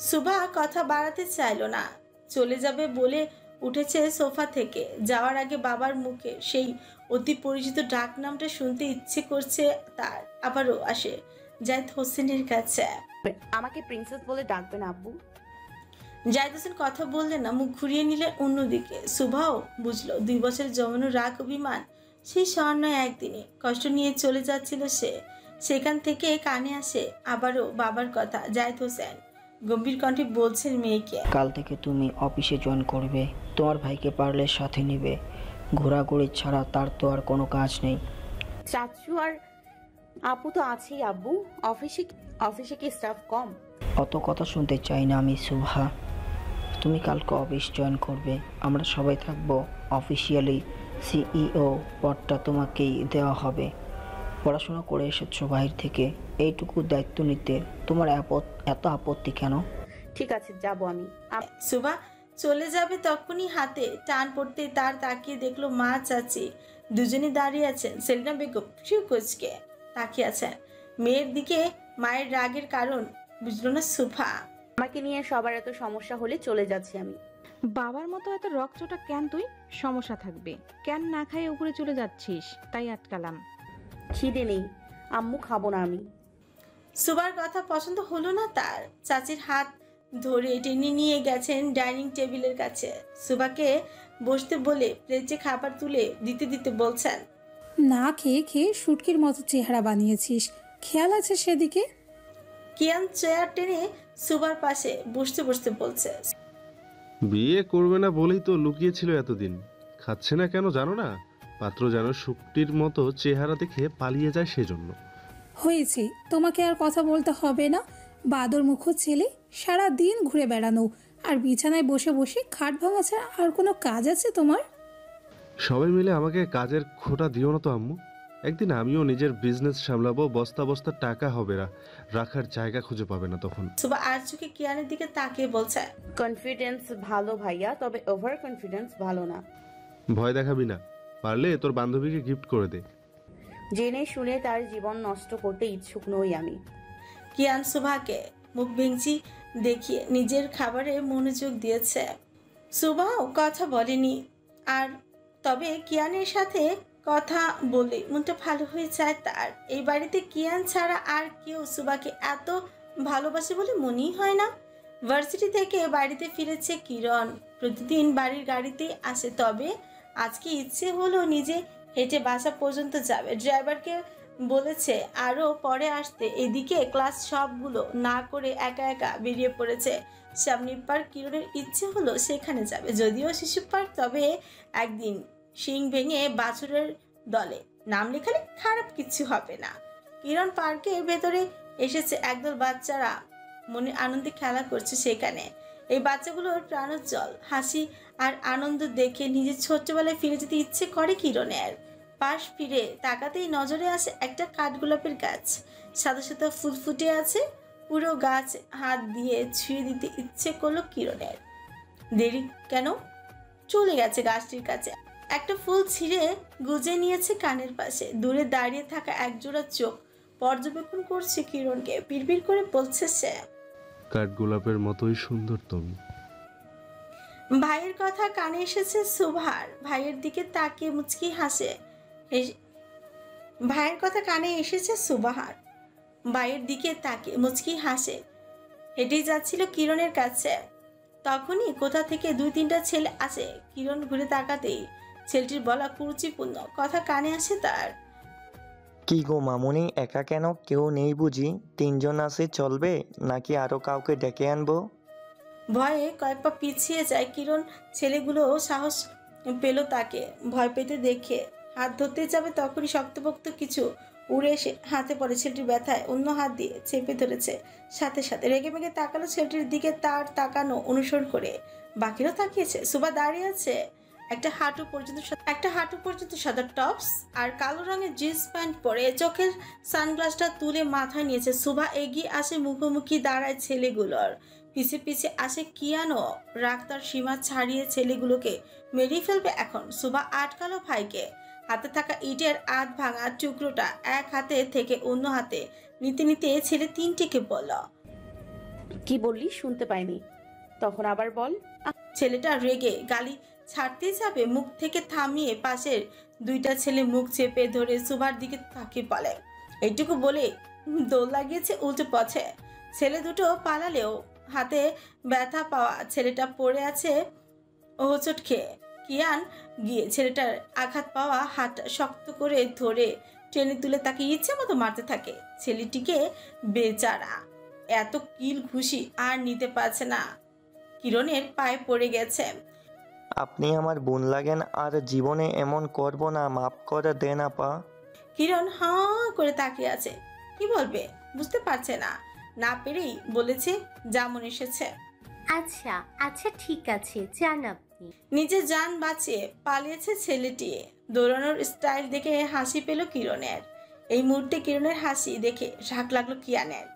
C: সুভা কথা বাড়াতে চাইলো না, চলে যাবে বলে উঠেছে সোফা থেকে। যাওয়ার আগে বাবার মুখে সেই অতি পরিচিত ডাক নামটা শুনতে ইচ্ছে করছে তার। আবারও আসে জাহিদ হোসেনের কাছে।
D: আমাকে প্রিন্সেস বলে ডাকবেন আব্বু?
C: জাহিদ হোসেন কথা বললেন না, মুখ ঘুরিয়ে নিলেন অন্যদিকে। সুভাও বুঝলো 2 বছরের জমানো রাগ অভিমান সেই স্বর্ণ একদিনে কষ্ট নিয়ে চলে যাচ্ছিল সে। সেখান থেকে কানে আসে আবারও বাবার কথা। জাহিদ হোসেন গম্ভীর কণ্ঠে বলছেন মেয়েকে,
I: কাল থেকে তুমি অফিসে জয়েন করবে, তোমার ভাইকে পারলে সাথে নিবে। ঘোরাঘুরি ছাড়া তার তো আর কোনো কাজ নেই।
D: চাচু আর আপু তো আছেই আব্বু, অফিসে কি স্টাফ কম?
I: অত কথা শুনতে চাই না আমি সুভা। তুমি কালকে অফিস জয়েন করবে, আমরা সবাই থাকবো। অফিসিয়ালি সিইও পদটা তোমাকেই দেওয়া হবে। পড়াশোনা করে এসেছো বাইরে থেকে, এইটুকু দায়িত্ব নিতে তোমার এত আপত্তি কেন?
D: ঠিক আছে, যাব আমি।
C: সুভা চলে যাবে তখনই হাতে টান পড়তে তার তাকিয়ে দেখলো মা চাচি দুজনে দাঁড়িয়ে আছেন। সেলিনা বেগম কুচকে তাকিয়ে আছেন মেয়ের দিকে। মায়ের রাগের কারণ বুঝলো না সুভা।
D: আমাকে নিয়ে সবার এত সমস্যা হলে চলে যাচ্ছি আমি।
J: বাবার মতো এত রকচটা কেন তুই? সমস্যা থাকবে কেন? না খাই উপরে চলে যাচ্ছিস, তাই আটকালাম।
D: খিদে নেই আম্মু, খাবো না আমি।
C: সুভার কথা পছন্দ হলো না তার। চাচির হাত ধরে টেনে নিয়ে গেছেন ডাইনিং টেবিলের কাছে। সুভাকে বসতে বলে প্লেটে খাবার তুলে দিতে দিতে বলছেন,
K: না খেয়ে খেয়ে শুটকির মতো চেহারা বানিয়েছিস, খেয়াল আছে সেদিকে?
C: কিয়ান চেয়ার টেনে সুভার পাশে বসতে বসতে বলছে,
E: বিয়ে করবে না বলেই তো লুকিয়েছিল এতদিন। খাচ্ছে না কেন জানো না? পাত্র যেন শুকটির মতো চেহারা দেখে পালিয়ে যায় সেজন্য।
K: হয়েছে, তোমাকে আর কথা বলতে হবে না। বাদর মুখ ছেলে, সারা দিন ঘুরে বেড়ানো আর বিছানায় বসে বসে খাট ভাঙা ছাড়া আর কোনো কাজ আছে তোমার?
E: সবাই মিলে আমাকে কাজের খোঁটা দিও না তো আম্মু। একদিন আমিও নিজের বিজনেস সামলাবো, বস্তা বস্তা টাকা হবে না, রাখার জায়গা খুঁজে পাবে না তখন।
C: সুভা আর চোখে কিয়ানের দিকে তাকিয়ে বলছে,
D: কনফিডেন্স ভালো ভাইয়া, তবে ওভার কনফিডেন্স ভালো না।
E: ভয় দেখাবি না, পারলে তোর বান্ধবীকে গিফট করে দে।
D: জেনে শুনে তার জীবন নষ্ট করতে ইচ্ছুক নই আমি।
C: কিয়ান সুভাকে মুখ ভেঙচি দেখিয়ে নিজের খাবারে মনোযোগ দিয়েছে। সুভাও কথা বলেনি আর, তবে কিয়ানের সাথে কথা বলে মনটা ভালো হয়ে যায় তার। এই বাড়িতে কিয়ান ছাড়া আর কেউ সুভাকে এত ভালোবাসে বলে মনেই হয় না। ভার্সিটি থেকে বাড়িতে ফিরেছে কিরণ, প্রতিদিন বাড়ির গাড়িতেই আসে, তবে আজকে ইচ্ছে হলো নিজে হেঁটে বাসা পর্যন্ত যাবে। ড্রাইভারকে বলেছে আরও পরে আসতে। এদিকে ক্লাস সবগুলো না করে একা একা বেরিয়ে পড়েছে সামনের পার্ক। কিরণের ইচ্ছে হলো সেখানে যাবে, যদিও শিশু পার্ক, তবে একদিন শিং ভেঙে বাছুরের দলে নাম লেখালে খারাপ কিছু হবে না। কিরণ পার্কের ভেতরে এসেছে, একদল বাচ্চারা মনে আনন্দে খেলা করছে সেখানে। এই বাচ্চাগুলোর প্রাণোজ্জ্বল হাসি আর আনন্দ দেখে নিজের ছোট্টবেলায় ফিরে যেতে ইচ্ছে করে কিরণের। পাশ ফিরে তাকাতেই নজরে আসে একটা কাঠগোলাপের গাছ, সাদা সাদা ফুল ফুটে আছে। পুরো গাছ হাত দিয়ে ছুঁয়ে দিতে ইচ্ছে করলো কিরণের। দেরি কেন? চলে গেছে গাছটির কাছে, একটা ফুল ছিঁড়ে গুজে নিয়েছে কানের পাশে। দূরে দাঁড়িয়ে থাকা একজোড়া চোখ পর্যবেক্ষণ করছে কিরণকে। বিড়বিড় করে বলছে সে,
E: কাঠগোলাপের মতোই সুন্দর তুমি।
C: ভাইয়ের কথা কানে এসেছে সুভার। ভাইয়ের দিকে তাকিয়ে মুচকি হাসে। ভাইয়ের কথা কানে এসেছে সুবাহার। ভাইয়ের দিকে তাকিয়ে মুচকি হাসে। হেঁটেই যাচ্ছিল কিরণের কাছে, তখনই কোথা থেকে 2-3টা ছেলে আসে। কিরণ ঘুরে তাকাতেই ছেলেটির বলা কুরুচিপূর্ণ কথা কানে আসে তার।
L: কি গো মামুনি, একা কেন? কেউ নেই বুঝি? 3জন আসে চলবে নাকি আরো কাউকে ডেকে আনবো?
C: ভয়ে কয়েক পা পিছিয়ে যায় কিরণ। ছেলেগুলো সাহস পেল তাকে ভয় পেতে দেখে। হাত ধরতে যাবে তখনই শক্তপোক্ত কিছু উড়ে এসে হাতে পড়ে। ছেলেটির ব্যথায় অন্য হাত দিয়ে চেপে ধরেছে। সাথে সাথে রেগে মেগে তাকালো ছেলেটির দিকে। তার তাকানো অনুসরণ করে বাকিরাও তাকিয়েছে। সুভা দাঁড়িয়ে আছে একটা হাঁটু পর্যন্ত সাদা টপস আর কালো রঙের জিন্স প্যান্ট পরে। চোখের সানগ্লাসটা তুলে মাথায় নিয়েছে। সুভা এগিয়ে আসে, মুখোমুখি দাঁড়ায় ছেলেগুলোর। পিছে পিছে আসে কিয়ানো। রাগ তার সীমা ছাড়িয়ে ছেলেগুলোকে মেরেই ফেলবে এখন। সুভা আটকালো ভাইকে। হাতে থাকা ইটের আধ ভাঙা টুকরোটা এক হাতে থেকে অন্য হাতে নিতে নিতে ছেলে 3টিকে বলল,
D: কি বললি? শুনতে পাইনি, তখন আবার বল।
C: ছেলেটা রেগে গালি ছাড়তে যাবে, মুখ থেকে থামিয়ে পাশের 2টা ছেলে মুখ চেপে ধরে সুভার দিকে তাকিয়ে বলে। এইটুকু বলে দৌড় লাগিয়েছে উল্টো পথে। ছেলে দুটো পালালেও হাতে ব্যথা পাওয়া ছেলেটা পড়ে আছে হোঁচট খেয়ে। কিয়ান গিয়ে ছেলেটার আঘাত পাওয়া হাত শক্ত করে ধরে টেনে তুলে তাকে ইচ্ছে মতো মারতে থাকে। ছেলেটিকে বেচারা এত কিল ঘুষি আর নিতে পারছে না। কিরণের পায়ে পড়ে গেছে।
L: আপনি আমার বোন লাগেন, আর জীবনে এমন করব না, মাফ করে দেন আপা।
C: কিরণ হাঁ করে তাকিয়ে আছে। কি বলবে বুঝতে পারছে না। না পেরেই বলেছে যেমন এসেছে।
H: আচ্ছা আচ্ছা ঠিক আছে, যান আপনি।
C: নিজে জান বাঁচিয়ে পালিয়েছে ছেলেটি। দৌড়ানোর স্টাইল দেখে হাসি পেল কিরণের। এই মুহূর্তে কিরণের হাসি দেখে রাগ লাগলো কিয়ানের।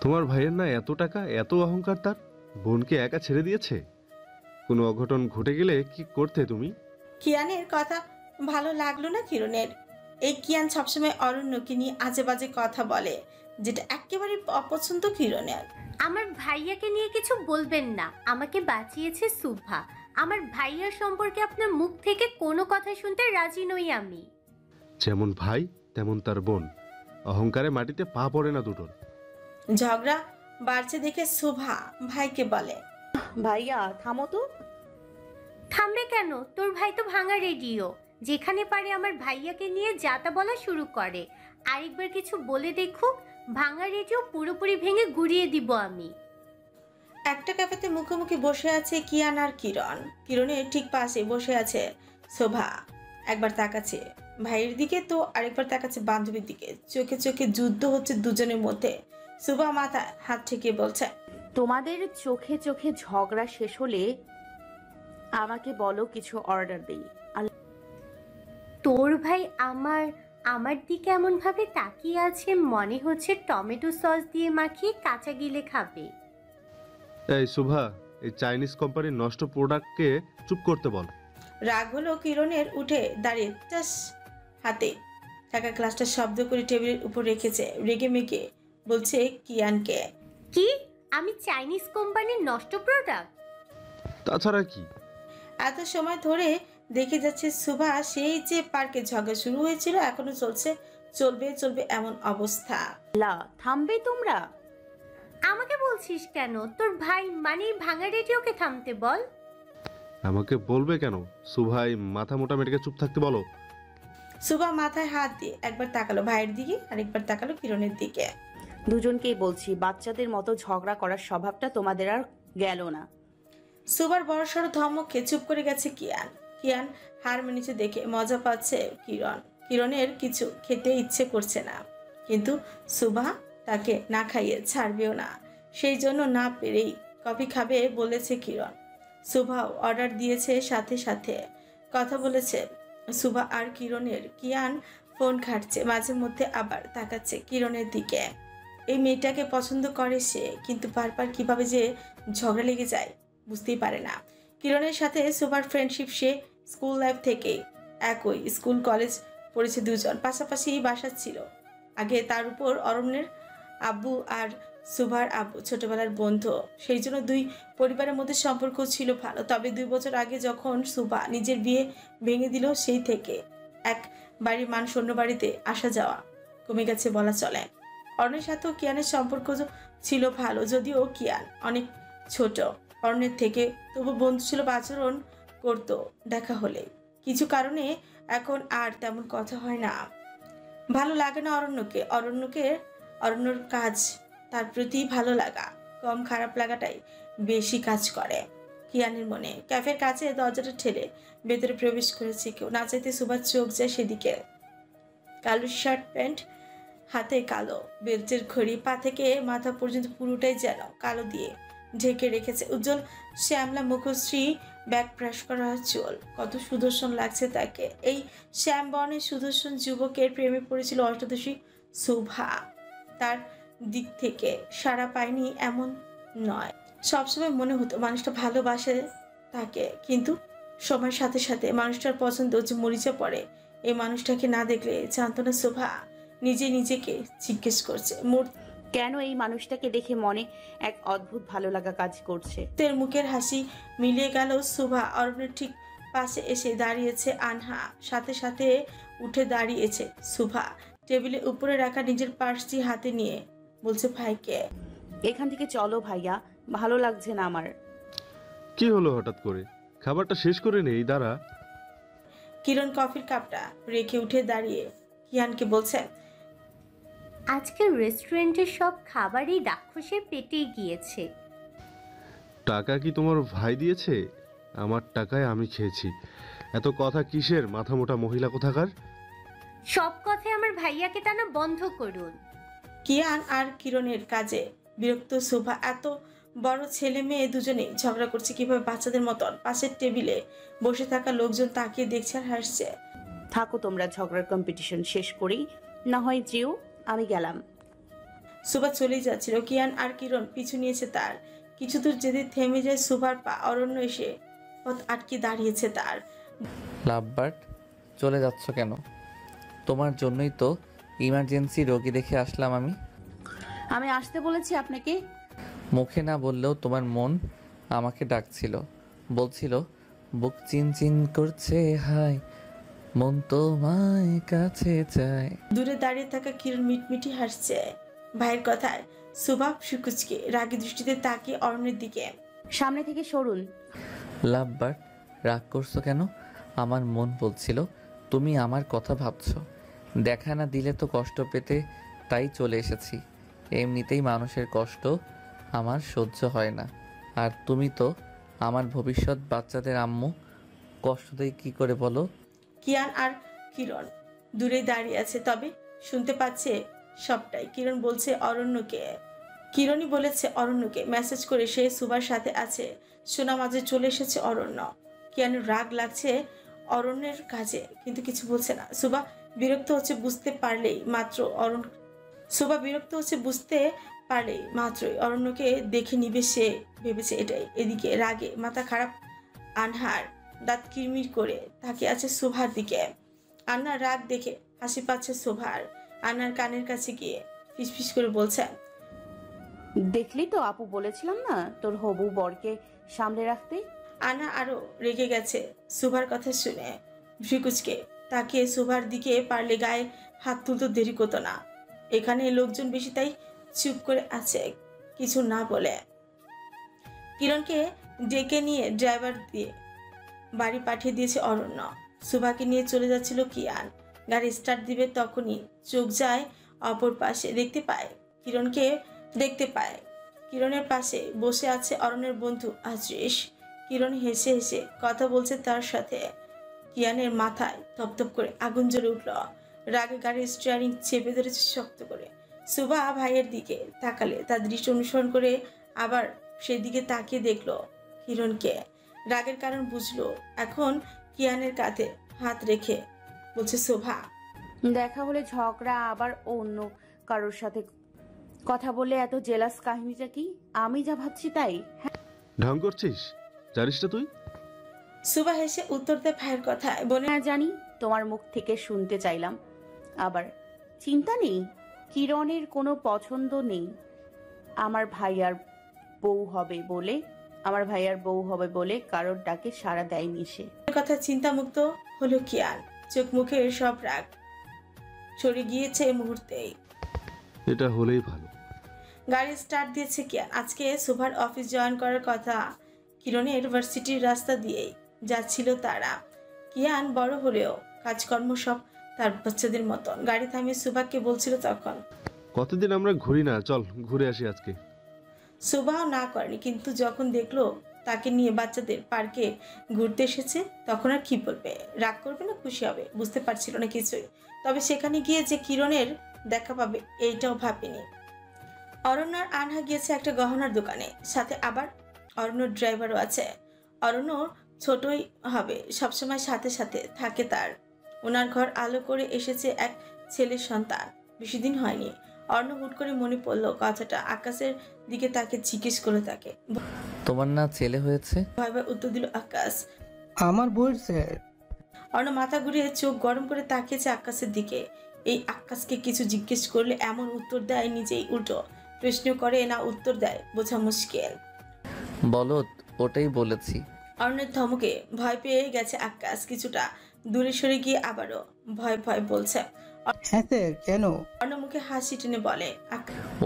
E: তোমার ভাইয়ের না এত টাকা, এত অহংকার, তার বোনকে একা ছেড়ে দিয়েছে। কোনো অঘটন ঘটে গেলে কি করতে তুমি?
C: কিয়ানের কথা ভালো লাগলো না কিরণের। এই কিয়ান সবসময় অরণ্যকে নিয়ে আজে বাজে কথা বলে, যেটা একেবারে অপছন্দ কিরণের।
H: আমার ভাইয়াকে নিয়ে কিছু বলবেন না, আমাকে বাঁচিয়েছে সুভা। আমার ভাইয়ার সম্পর্কে আপনার মুখ থেকে কোনো কথা শুনতে রাজি নই আমি।
E: যেমন ভাই তেমন তার বোন, অহংকারে মাটিতে পা পড়ে না দুটোর।
C: ঝগড়া বাড়ছে দেখে সুভা ভাইকে বলে,
D: ভাইয়া থামো তো।
H: থামবে কেন? তোর ভাই তো ভাঙা রেডিও, যেখানে পারে আমার ভাইয়াকে নিয়ে যাতা বলা শুরু করে। আরেকবার কিছু বলে দেখুক, ভাঙা রেডিও পুরোপুরি ভেঙে গুড়িয়ে দিব আমি।
C: একটা ক্যাফেতে মুখোমুখি বসে আছে কিয়ান আর কিরণ। কিরণের ঠিক পাশে বসে আছে শোভা। একবার তাকাচ্ছে ভাইয়ের দিকে তো আরেকবার তাকাচ্ছে বান্ধবীর দিকে। চোখে চোখে যুদ্ধ হচ্ছে দুজনের মধ্যে। শোভা মাথায় হাত ঠেকিয়ে বলছে,
D: তোমাদের চোখে চোখে ঝগড়া শেষ হলে আমাকে বলো, কিছু অর্ডার দেই।
H: তোর ভাই আমার দিকে এমন ভাবে তাকিয়ে আছে, মনে হচ্ছে টমেটো সস দিয়ে মাখিয়ে কাঁচা গিলে খাবে।
E: এই শোভা, এই চাইনিজ কোম্পানির নষ্ট প্রোডাক্টকে চুপ করতে বল।
C: রাগ হলো কিরণের। উঠে দাঁড়িয়ে টাস হাতে থাকা গ্লাসটা শব্দ করে টেবিলের উপর রেখেছে। রেগে মেগে বলছে কিয়ানকে,
H: কি? আমি চাইনিজ কোম্পানির নষ্ট প্রোডাক্ট?
E: তাছাড়া কি?
C: এত সময় ধরে দেখে যাচ্ছে সুভা সেই যে পার্কে ঝগড়া শুরু হয়েছিল এখনো চলছে, চলবে এমন অবস্থা।
D: থামবে তোমরা?
H: আমাকে বলছিস কেন? তোর ভাই মানে ভাঙা রেডিওকে থামতে বল।
E: আমাকে বলবে কেন? সুভাই মাথা মোটা মেয়েটাকে চুপ থাকতে বলো।
C: সুভা মাথায় হাত দিয়ে একবার তাকালো ভাইয়ের দিকে আর একবার তাকালো কিরণের দিকে।
D: দুজনকেই বলছি, বাচ্চাদের মতো ঝগড়া করার স্বভাবটা তোমাদের আর গেল না।
C: সুভার বড়সড় ধমকে চুপ করে গেছে কিয়ান। কিয়ান হার মেনেছে দেখে মজা পাচ্ছে কিরণ। কিরণের কিছু খেতে ইচ্ছে করছে না, কিন্তু সুভা তাকে না খাইয়ে ছাড়বেও না। সেই জন্য না পেরেই কফি খাবে বলেছে কিরণ। সুভাও অর্ডার দিয়েছে, সাথে সাথে কথা বলেছে সুভা আর কিরণের। কিয়ান ফোন ঘাটছে, মাঝে মধ্যে আবার তাকাচ্ছে কিরণের দিকে। এই মেয়েটাকে পছন্দ করে সে, কিন্তু বারবার কিভাবে যে ঝগড়া লেগে যায় বুঝতেই পারে না। কিরণের সাথে সুভার ফ্রেন্ডশিপ সে স্কুল লাইফ থেকে একই স্কুল কলেজ পড়েছে দুজন, পাশাপাশি বাসা ছিল আগে। তার উপর অরণ্যের আব্বু আর সুভার আব্বু ছোটবেলার বন্ধু, সেই জন্য দুই পরিবারের মধ্যে সম্পর্ক ছিল ভালো। তবে 2 বছর আগে যখন সুভা নিজের বিয়ে ভেঙে দিল, সেই থেকে এক বাড়ির মানুষ অন্য বাড়িতে আসা যাওয়া কমে গেছে বলা চলে। অরণ্যের সাথেও কিয়ানের সম্পর্ক ছিল ভালো, যদিও কিয়ান অনেক ছোট অরণ্যের থেকে, তবু বন্ধু ছিল, আচরণ করতো দেখা হলে। কিছু কারণে এখন আর তেমন কথা হয় না। ভালো লাগে না অরণ্যর কাজ, তার প্রতি ভালো লাগা কম, খারাপ লাগাটাই বেশি কাজ করে কিয়ানের মনে। ক্যাফের কাছে দরজাটা ঠেলে ভেতরে প্রবেশ করেছে কেউ, না চাইতে সুভার চোখ যায় সেদিকে। কালো শার্ট প্যান্ট, হাতে কালো বেল্টের ঘড়ি, পা থেকে মাথা পর্যন্ত পুরোটাই যেন কালো দিয়ে ঢেকে রেখেছে। উজ্জ্বল শ্যামলা মুখশ্রী, ব্যাক ব্রাশ করা চুল, কত সুদর্শন লাগছে তাকে। এই শ্যাম বর্ণের সুদর্শন যুবকের প্রেমে পড়েছিল অষ্টাদশী সুভা। তার দিক থেকে সাড়া পায়নি এমন নয়, সবসময় মনে হতো মানুষটা ভালোবাসে তাকে, কিন্তু সময়ের সাথে সাথে মানুষটার পছন্দ যে মরিচা পড়ে, এই মানুষটাকে না দেখলে জানতো না সুভা। নিজেকে জিজ্ঞেস করছে,
D: কেন এই মানুষটাকে দেখে মনে এক অদ্ভুত ভালো লাগা কাজ করছে।
C: তের মুখের হাসি মিলিয়ে গেল সুভা। অরণ্যের ঠিক পাশে এসে দাঁড়িয়েছে আনহা, সাথে সাথে উঠে দাঁড়িয়েছে সুভা। টেবিলের উপরে রাখা নিজের পার্সটি হাতে নিয়ে বলছে ভাইকে,
D: এখান থেকে চলো ভাইয়া, ভালো লাগছে না আমার।
E: কি হলো হঠাৎ করে? খাবারটা শেষ করে নেই, দাঁড়া।
C: কিরণ কফির কাপটা রেখে উঠে দাঁড়িয়ে কিয়ানকে বলছে,
H: আজকের রেস্টুরেন্টের সব খাবারই রাক্ষসের পেটেই গিয়েছে।
E: টাকা কি তোমার ভাই দিয়েছে? আমার টাকায় আমি খেয়েছি। এত কথা কিসের, মাথা মোটা মহিলা কোথাকার?
H: সব কথায় আমার ভাইয়াকে টানা বন্ধ করুন।
C: কিয়ান আর কিরণের কাজে বিরক্ত সুভা। এত বড় ছেলে মেয়ে দুজনেই ঝগড়া করছে কিভাবে বাচ্চাদের মতন। পাশের টেবিলে বসে থাকা লোকজন তাকিয়ে দেখছে আর হাসছে।
D: থাকো তোমরা ঝগড়ার কম্পিটিশন শেষ করি, না হয় যেও, আমি গেলাম।
C: সুভা চলেই যাচ্ছিল, কিয়ান আর কিরণ পিছু নিয়েছে তার। কিছু দূর যেতে থেমে যায় সুভার পা। অরণ্য এসে পথ আটকে দাঁড়িয়েছে তার।
B: লাভবার্ড, চলে যাচ্ছ কেন? তোমার জন্যই তো ইমার্জেন্সি রোগী দেখে আসলাম আমি।
D: আমি আসতে বলেছি আপনাকে?
B: মুখে না বললেও তোমার মন আমাকে ডাকছিল, বলছিল বুক চিনচিন করছে, হায় মন তোমায় কাছে চায়।
C: দূরে দাঁড়িয়ে থাকা কিরণ মিটমিটি হাসছে ভাইয়ের কথায়। সুভা সুকুচকে রাগী দৃষ্টিতে তাকিয়ে অরণ্যের দিকে,
D: সামনে থেকে সরুন।
B: লাভবার্ড, রাগ করছো কেন? আমার মন বলছিল তুমি আমার কথা ভাবছো। দেখা না দিলে তো কষ্ট পেতে, তাই চলে এসেছি। এমনিতেই মানুষের কষ্ট আমার সহ্য হয় না, আর তুমি তো আমার ভবিষ্যৎ বাচ্চাদের আম্মু, কষ্ট দেয় কি করে বলো?
C: কিয়ান আর কিরণ দূরে দাঁড়িয়ে আছে, তবে শুনতে পাচ্ছে সবটাই। কিরণই বলেছে অরণ্যকে মেসেজ করে সে সুভার সাথে আছে। সোনা মাঝে চলে এসেছে অরণ্য। কিয়ানের রাগ লাগছে অরণ্যের কাজে, কিন্তু কিছু বলছে না। সুভা বিরক্ত হচ্ছে বুঝতে পারলেই মাত্রই অরণ্যকে দেখে নিবে সে, ভেবেছে এটাই। এদিকে রাগে মাথা খারাপ আনহার, দাঁত কিরমির করে তাকিয়ে আছে সুভার দিকে। আন্নার রাগ দেখে হাসি পাচ্ছে সুভার। আন্নার কানের কাছে গিয়ে ফিসফিস করে বলছে,
D: দেখলি তো আপু, বলেছিলাম না তোর হবু বরকে সামলে রাখতে।
C: আন্না আরো রেগে গেছে সুভার কথা শুনে। ভ্রিকুচকে তাকিয়ে সুভার দিকে পারলে গায়ে হাত তুলতে দেরি করতো না। এখানে লোকজন বেশি, তাই চুপ করে আছে, কিছু না বলে। কিরণকে ডেকে নিয়ে ড্রাইভার দিয়ে বাড়ি পাঠিয়ে দিয়েছে অরণ্য। সুভাকে নিয়ে চলে যাচ্ছিল কিয়ান। গাড়ি স্টার্ট দিবে তখনই চোখ যায় অপর পাশে, দেখতে পায় কিরণের পাশে বসে আছে অরণ্যের বন্ধু আজরিশ। কিরণ হেসে হেসে কথা বলছে তার সাথে। কিয়ানের মাথায় থপথপ করে আগুন জ্বলে উঠল। রাগে গাড়ির স্টিয়ারিং চেপে ধরেছে শক্ত করে। সুভা ভাইয়ের দিকে তাকালে তার দৃষ্টি অনুসরণ করে আবার সেদিকে তাকিয়ে দেখলো কিরণকে। রাগের কারণ বুঝলো এখন। কিয়ানের কাঁধে হাত রেখে বলছে, সুভা,
D: দেখা হলে ঝগড়া, আবার অন্য কারোর সাথে কথা বলে এত জেলাস কাহিনীটা কি? আমি যা ভাবছি তাই?
E: ঢং করছিস, জানিস না তুই?
C: সুভা হেসে উত্তর দেয় ভাইয়ের কথায়, বলে
D: হ্যাঁ জানি, তোমার মুখ থেকে শুনতে চাইলাম। আবার চিন্তা নেই, কিরণের কোনো পছন্দ নেই আমার ভাইয়ার বউ হবে বলে কারোর ডাকে সাড়া দেয়নি সে।
C: কথা চিন্তামুক্ত হলো কিয়ান। চোখ মুখের সব রাগ সরে গিয়েছে এই মুহূর্তেই।
E: এটা হলেই ভালো।
C: গাড়ি স্টার্ট দিয়েছে কিয়ান। আজকে সুভার অফিস জয়েন করার কথা। কিরণের ইউনিভার্সিটির রাস্তা দিয়েই যাচ্ছিল তারা। কিয়ান বড় হলেও কাজকর্ম সব তার বাচ্চাদের মতন। গাড়ি থামিয়ে সুভাকে বলছিল তখন,
E: কতদিন আমরা ঘুরি না, চল ঘুরে আসি আজকে।
C: সুভাও না করেনি, কিন্তু যখন দেখলো তাকে নিয়ে বাচ্চাদের পার্কে ঘুরতে এসেছে তখন আর কি বলবে, রাগ করবে না খুশি হবে বুঝতে পারছিল না কিছুই। তবে সেখানে গিয়ে যে কিরণের দেখা পাবে এইটাও ভাবেনি। অরণ্য আর আনহা গিয়েছে একটা গহনার দোকানে, সাথে আবার অরণ্যর ড্রাইভারও আছে। অরণ্য ছোটই হবে, সবসময় সাথে সাথে থাকে তার। ওনার ঘর আলো করে এসেছে এক ছেলের সন্তান। বেশি দিন হয়নি। অরণ্য হুট করে মনে পড়লো কথাটা। আকাশের দিকে তাকে জিজ্ঞেস করলো তাকে।
B: তোমার না ছেলে হয়েছে?
C: ভয় ভয় উত্তর দিল আকাশ।
M: আমার বউয়ের স্যার।
C: অরণ্য মাথা ঘুরিয়ে চোখ গরম করে তাকিয়েছে আকাশের দিকে। এই আকাশকে কিছু জিজ্ঞেস করলে এমন উত্তর দেয়, নিজেই উল্টো প্রশ্ন করে না উত্তর দেয়, বোঝা মুশকিল।
B: বলো, ওটাই বলেছি।
C: অরণ্যের ধমকে ভয় পেয়ে গেছে আকাশ। কিছুটা দূরে সরে গিয়ে আবারও ভয় ভয় বলছে।
M: হ্যাঁ স্যার, কেন?
C: অরণ্য মুখে হাসি টেনে বলে,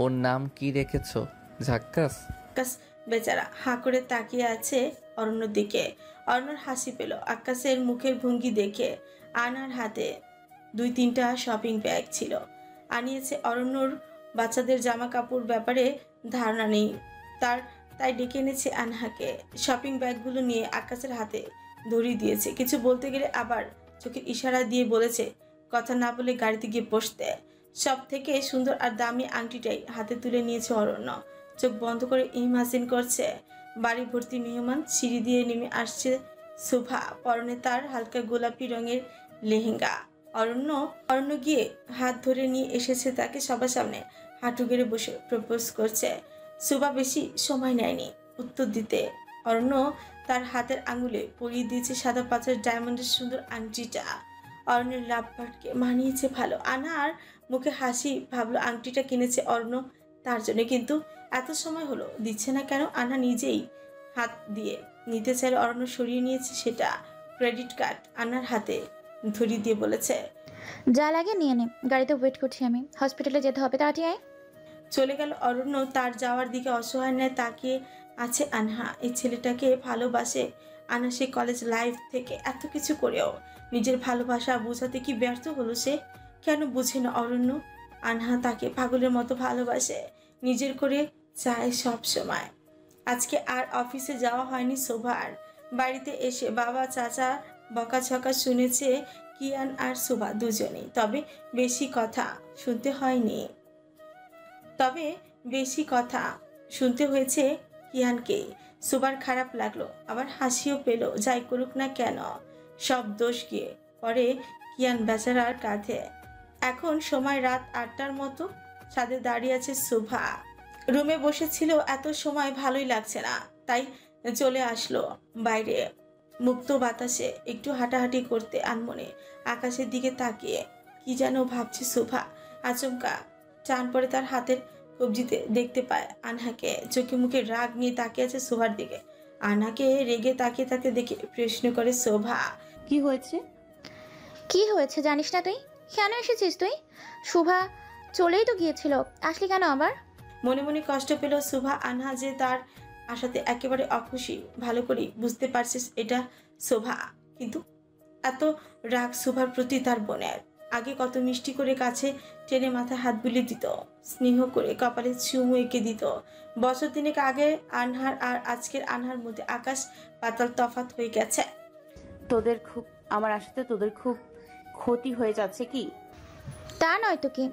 B: ওর নাম কি রেখেছো? ঝাক্কাস।
C: আকাশ বেচারা হাঁ করে তাকিয়ে আছে অরণ্যর দিকে। অরণ্যর হাসি পেল আকাশের মুখের ভঙ্গি দেখে। আনার হাতে 2-3টা শপিং ব্যাগ ছিল, আনিয়েছে। অরণ্যর বাচ্চাদের জামা কাপড় ব্যাপারে ধারণা নেই তার, তাই ডেকে এনেছে আনহাকে। শপিং ব্যাগগুলো নিয়ে আকাশের হাতে ধরিয়ে দিয়েছে। কিছু বলতে গেলে আবার চোখের ইশারা দিয়ে বলেছে কথা না বলে গাড়িতে গিয়ে বসতে। সব থেকে সুন্দর আর দামি আংটিটাই হাতে তুলে নিয়েছে অরণ্য। চোখ বন্ধ করে ইমাজিন করছে বাড়ি ভর্তি মেহমান। সিঁড়ি দিয়ে নেমে আসছে সুভা, পরনে তার হালকা গোলাপি রঙের লেহেঙ্গা। অরণ্য গিয়ে হাত ধরে নিয়ে এসেছে তাকে সবার সামনে। হাঁটু গেড়ে বসে প্রপোজ করছে। সুভা বেশি সময় নেয়নি উত্তর দিতে। অরণ্য তার হাতের আঙুলে পরিয়ে দিয়েছে সাদা পাথরের ডায়মন্ডের সুন্দর আংটিটা। অরণ্যের লাভবার্ডকে মানিয়েছে ভালো। আনার মুখে হাসি, ভাবলো আংটিটা কিনেছে অরণ্য তার জন্য, কিন্তু এত সময় হলো দিচ্ছে না কেন। আনা নিজেই হাত দিয়ে নিতে চাইলে অরণ্য সরিয়ে নিয়েছে সেটা। ক্রেডিট কার্ড আনার হাতে ধরিয়ে দিয়ে বলেছে,
F: যা লাগে নিয়ে নে, গাড়িতে ওয়েট করছি আমি, হসপিটালে যেতে হবে, তাড়াতাড়ি আয়।
C: চলে গেল অরণ্য। তার যাওয়ার দিকে অসহায় ন্যায় তাকিয়ে আছে আনহা। এই ছেলেটাকে ভালোবাসে আনা। সে কলেজ লাইফ থেকে এত কিছু করেও নিজের ভালোবাসা বোঝাতে কি ব্যর্থ হলো সে? কেন বুঝে না অরণ্য? আনহা তাকে পাগলের মতো ভালোবাসে, নিজের করে চায় সব সময়। আজকে আর অফিসে যাওয়া হয়নি শোভার। বাড়িতে এসে বাবা চাচা বকাঝকা শুনেছে কিয়ান আর শোভা দুজনেই। তবে বেশি কথা শুনতে হয়েছে কিয়ানকেই। শোভার খারাপ লাগলো, আবার হাসিও পেল। যাই করুক না কেন সব দোষ গিয়ে পরে কিয়ান বেচারার কাঁধে। এখন সময় রাত 8টার মতো। ছাদে দাঁড়িয়ে আছে শোভা। রুমে বসেছিল এত সময়, ভালোই লাগছে না, তাই চলে আসলো বাইরে মুক্ত বাতাসে একটু হাঁটাহাঁটি করতে। আনমনে আকাশের দিকে তাকিয়ে কি যেন ভাবছে শোভা। আচমকা টান পড়ে তার হাতের কবজিতে, দেখতে পায় আনহাকে। চোখে মুখে রাগ নিয়ে তাকিয়ে আছে শোভার দিকে। আনহাকে রেগে তাকিয়ে থাকতে দেখে প্রশ্ন করে শোভা,
D: কি হয়েছে?
F: কি হয়েছে জানিস না তুই? কেন এসেছিস তুই? শুভা চলেই তো গিয়েছিল, আসলি কেন আবার?
C: মনে মনে কষ্ট পেল শোভা। আনহা যে তার আশাতে একেবারে অখুশি ভালো করে বুঝতে পারছিস এটা শোভা, কিন্তু এত রাগ শোভার প্রতি তার বোনের। আগে কত মিষ্টি করে কাছে টেনে মাথায় হাত বুলিয়ে দিত, স্নেহ করে কপালে চুমু এঁকে দিত। বছর 3 আগে আনহার আর আজকের আনহার মধ্যে আকাশ পাতাল তফাৎ হয়ে গেছে।
D: আমার আশাতে তোদের খুব ক্ষতি হয়ে যাচ্ছে কি?
F: তা নয় তো কি,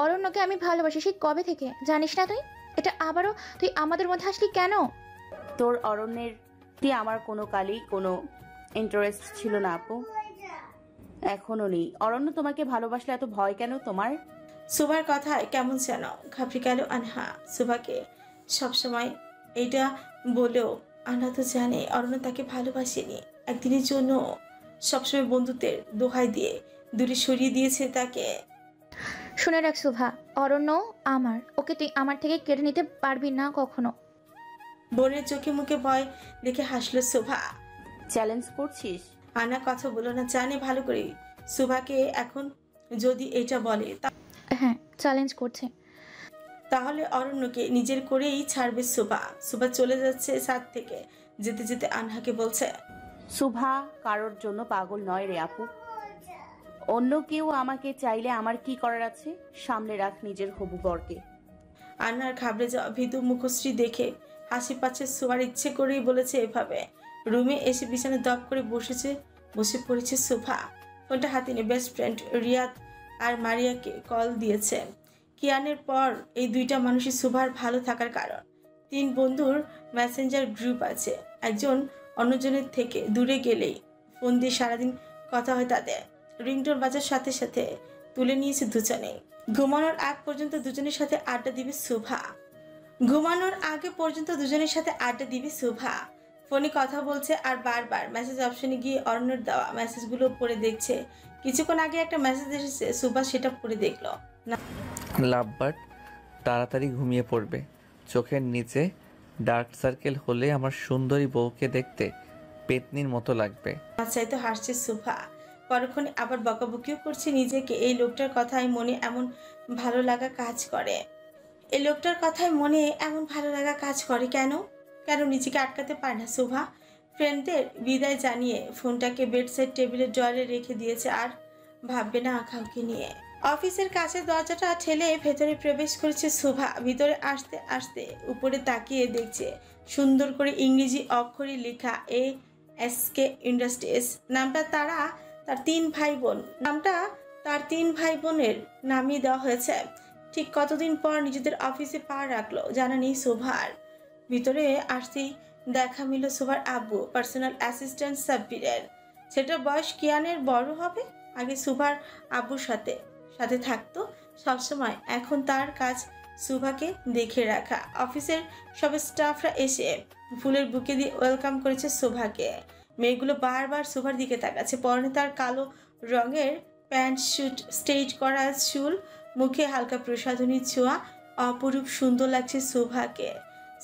F: অরণ্যকে আমি ভালোবাসি সেই কবে থেকে, জানিস না তুই? এটা আবারও তুই আমাদের মধ্যে আসলি কেন?
D: তোর অরণ্যের দিয়ে আমার কোনো কালেই কোনো ইন্টারেস্ট ছিল না আপু, এখনো নেই। অরণ্য তোমাকে ভালোবাসলে এত ভয় কেন তোমার?
C: শোভার কথায় কেমন যেন ঘাবড়ে গেল আনহা। শোভাকে সবসময় এইটা বলেও আনহা তো জানে অরণ্য তাকে ভালোবাসেনি। একদিনের জন্য সবসময় বন্ধুত্বের দোহাই দিয়ে দূরে সরিয়ে দিয়েছে তাকে।
F: শুনে রাখ শুভা, অরণ্য আমার, ওকে তুই আমার থেকে কেড়ে নিতে পারবি না কখনো।
C: বোনের চোখে মুখে ভয় দেখে হাসলো শোভা।
D: চ্যালেঞ্জ করছিস?
C: আনা কথা বলো না, জানে ভালো করে শোভাকে এখন যদি এটা বলে
F: হ্যাঁ, চ্যালেঞ্জ করছে।
C: তাহলে অরণ্যকে নিজের করেই ছাড়বে শোভা। শোভা চলে যাচ্ছে ছাদ থেকে, যেতে যেতে আনহাকে বলছে,
D: শুভা কারোর জন্য পাগল নয় রে আপু। অন্য কেউ আমাকে চাইলে আমার কি করার আছে? সামনে রাখ নিজের হবু বরকে।
C: আন্নার ঘাবড়ে যাওয়া ভীতু মুখশ্রী দেখে হাসি পাচ্ছে শোভার। ইচ্ছে করেই বলেছে এভাবে। রুমে এসে বিছানায় দপ করে বসে পড়েছে শোভা। ফোনটা হাতে নিয়ে বেস্ট ফ্রেন্ড রিয়াদ আর মারিয়াকে কল দিয়েছে। কিয়ানের পর এই দুইটা মানুষই শোভার ভালো থাকার কারণ। 3 বন্ধুর মেসেঞ্জার গ্রুপ আছে। একজন অন্যজনের থেকে দূরে গেলেই ফোন দিয়ে সারাদিন কথা হয় তাদের। রিংটোন বাজার সাথে সাথে তুলে নিয়েছে দুজনেই। ঘুমানোর আগ পর্যন্ত দুজনের সাথে আড্ডা দিবে শোভা। ফোনে কথা বলছে আর বারবার মেসেজ অপশনে গিয়ে অরণ্যর দেওয়া মেসেজগুলো পড়ে দেখছে। কিছুক্ষণ আগে একটা মেসেজ এসেছে, শোভা সেটা পড়ে দেখলো।
B: লাভ বাট তাড়াতাড়ি ঘুমিয়ে পড়বে। চোখের নিচে ডার্ক সার্কেল হলে আমার সুন্দরী বউকে দেখতে পেতনির মতো লাগবে।
C: আচ্ছা, তো হাসছে শোভা। পরক্ষণে আবার বকাবকিও করছে নিজেকে। এই লোকটার কথায় মনে এমন ভালো লাগা কাজ করে কেন নিজেকে আটকাতে পারে না শোভা। ফ্রেন্ডদের বিদায় জানিয়ে ফোনটাকে বেডসাইড টেবিলের ড্রয়ারে রেখে দিয়েছে আর ভাববে না কাউকে নিয়ে। অফিসের কাছে দরজাটা ঠেলে ভেতরে প্রবেশ করেছে শোভা। ভিতরে আসতে আসতে উপরে তাকিয়ে দেখছে সুন্দর করে ইংরেজি অক্ষরে লেখা ASK ইন্ডাস্ট্রিজ। নামটা তার 3 ভাই বোনের নামিয়ে দেওয়া হয়েছে। ঠিক কতদিন পর নিজেদের অফিসে পা রাখলো জানা নেই শোভার। ভিতরে আসতেই দেখা মিলল শোভার আব্বু, পার্সোনাল অ্যাসিস্ট্যান্ট সাব্বিরের। সেটার বয়স কিয়ানের বড় হবে। আগে শোভার আব্বুর সাথে থাকতো সবসময়। এখন তার কাজ শোভাকে দেখে রাখা। অফিসের সব স্টাফরা এসে ফুলের বুকে দিয়ে ওয়েলকাম করেছে শোভাকে। মেয়েগুলো বারবার শোভার দিকে তাকাচ্ছে। পরনে তার কালো রঙের প্যান্ট শুট, স্ট্রেট করা চুল, মুখে হালকা প্রসাধনী ছোঁয়া। অপরূপ সুন্দর লাগছে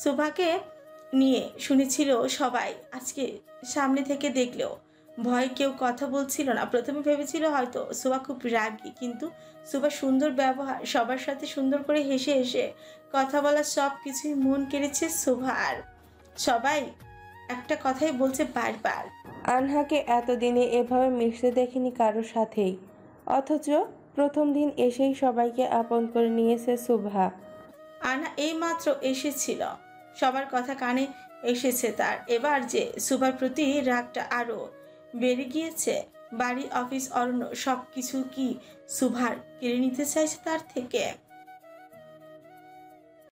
C: শোভাকে নিয়ে শুনেছিল সবাই। আজকে সামনে থেকে দেখলেও ভয় কেউ কথা বলছিল না। প্রথমে ভেবেছিল হয়তো শোভা খুব রাগী, কিন্তু শোভা সুন্দর ব্যবহার, সবার সাথে সুন্দর করে হেসে হেসে কথা বলা, সব কিছুই মন কেড়েছে শোভার। সবাই একটা কথাই বলছে বারবার,
N: আনহাকে এতদিনে এভাবে মিশতে দেখিনি কারোর সাথেই, অথচ প্রথম দিন এসেই সবাইকে আপন করে নিয়েছে শোভা।
C: আনা এই মাত্র এসেছিল, সবার কথা কানে এসেছে তার। এবার যে শোভার প্রতি রাগটা আরো বেড়ে গিয়েছে। বাড়ি, অফিস, অরণ্য সব কিছু কি শোভার কেড়ে নিতে চাইছে তার থেকে।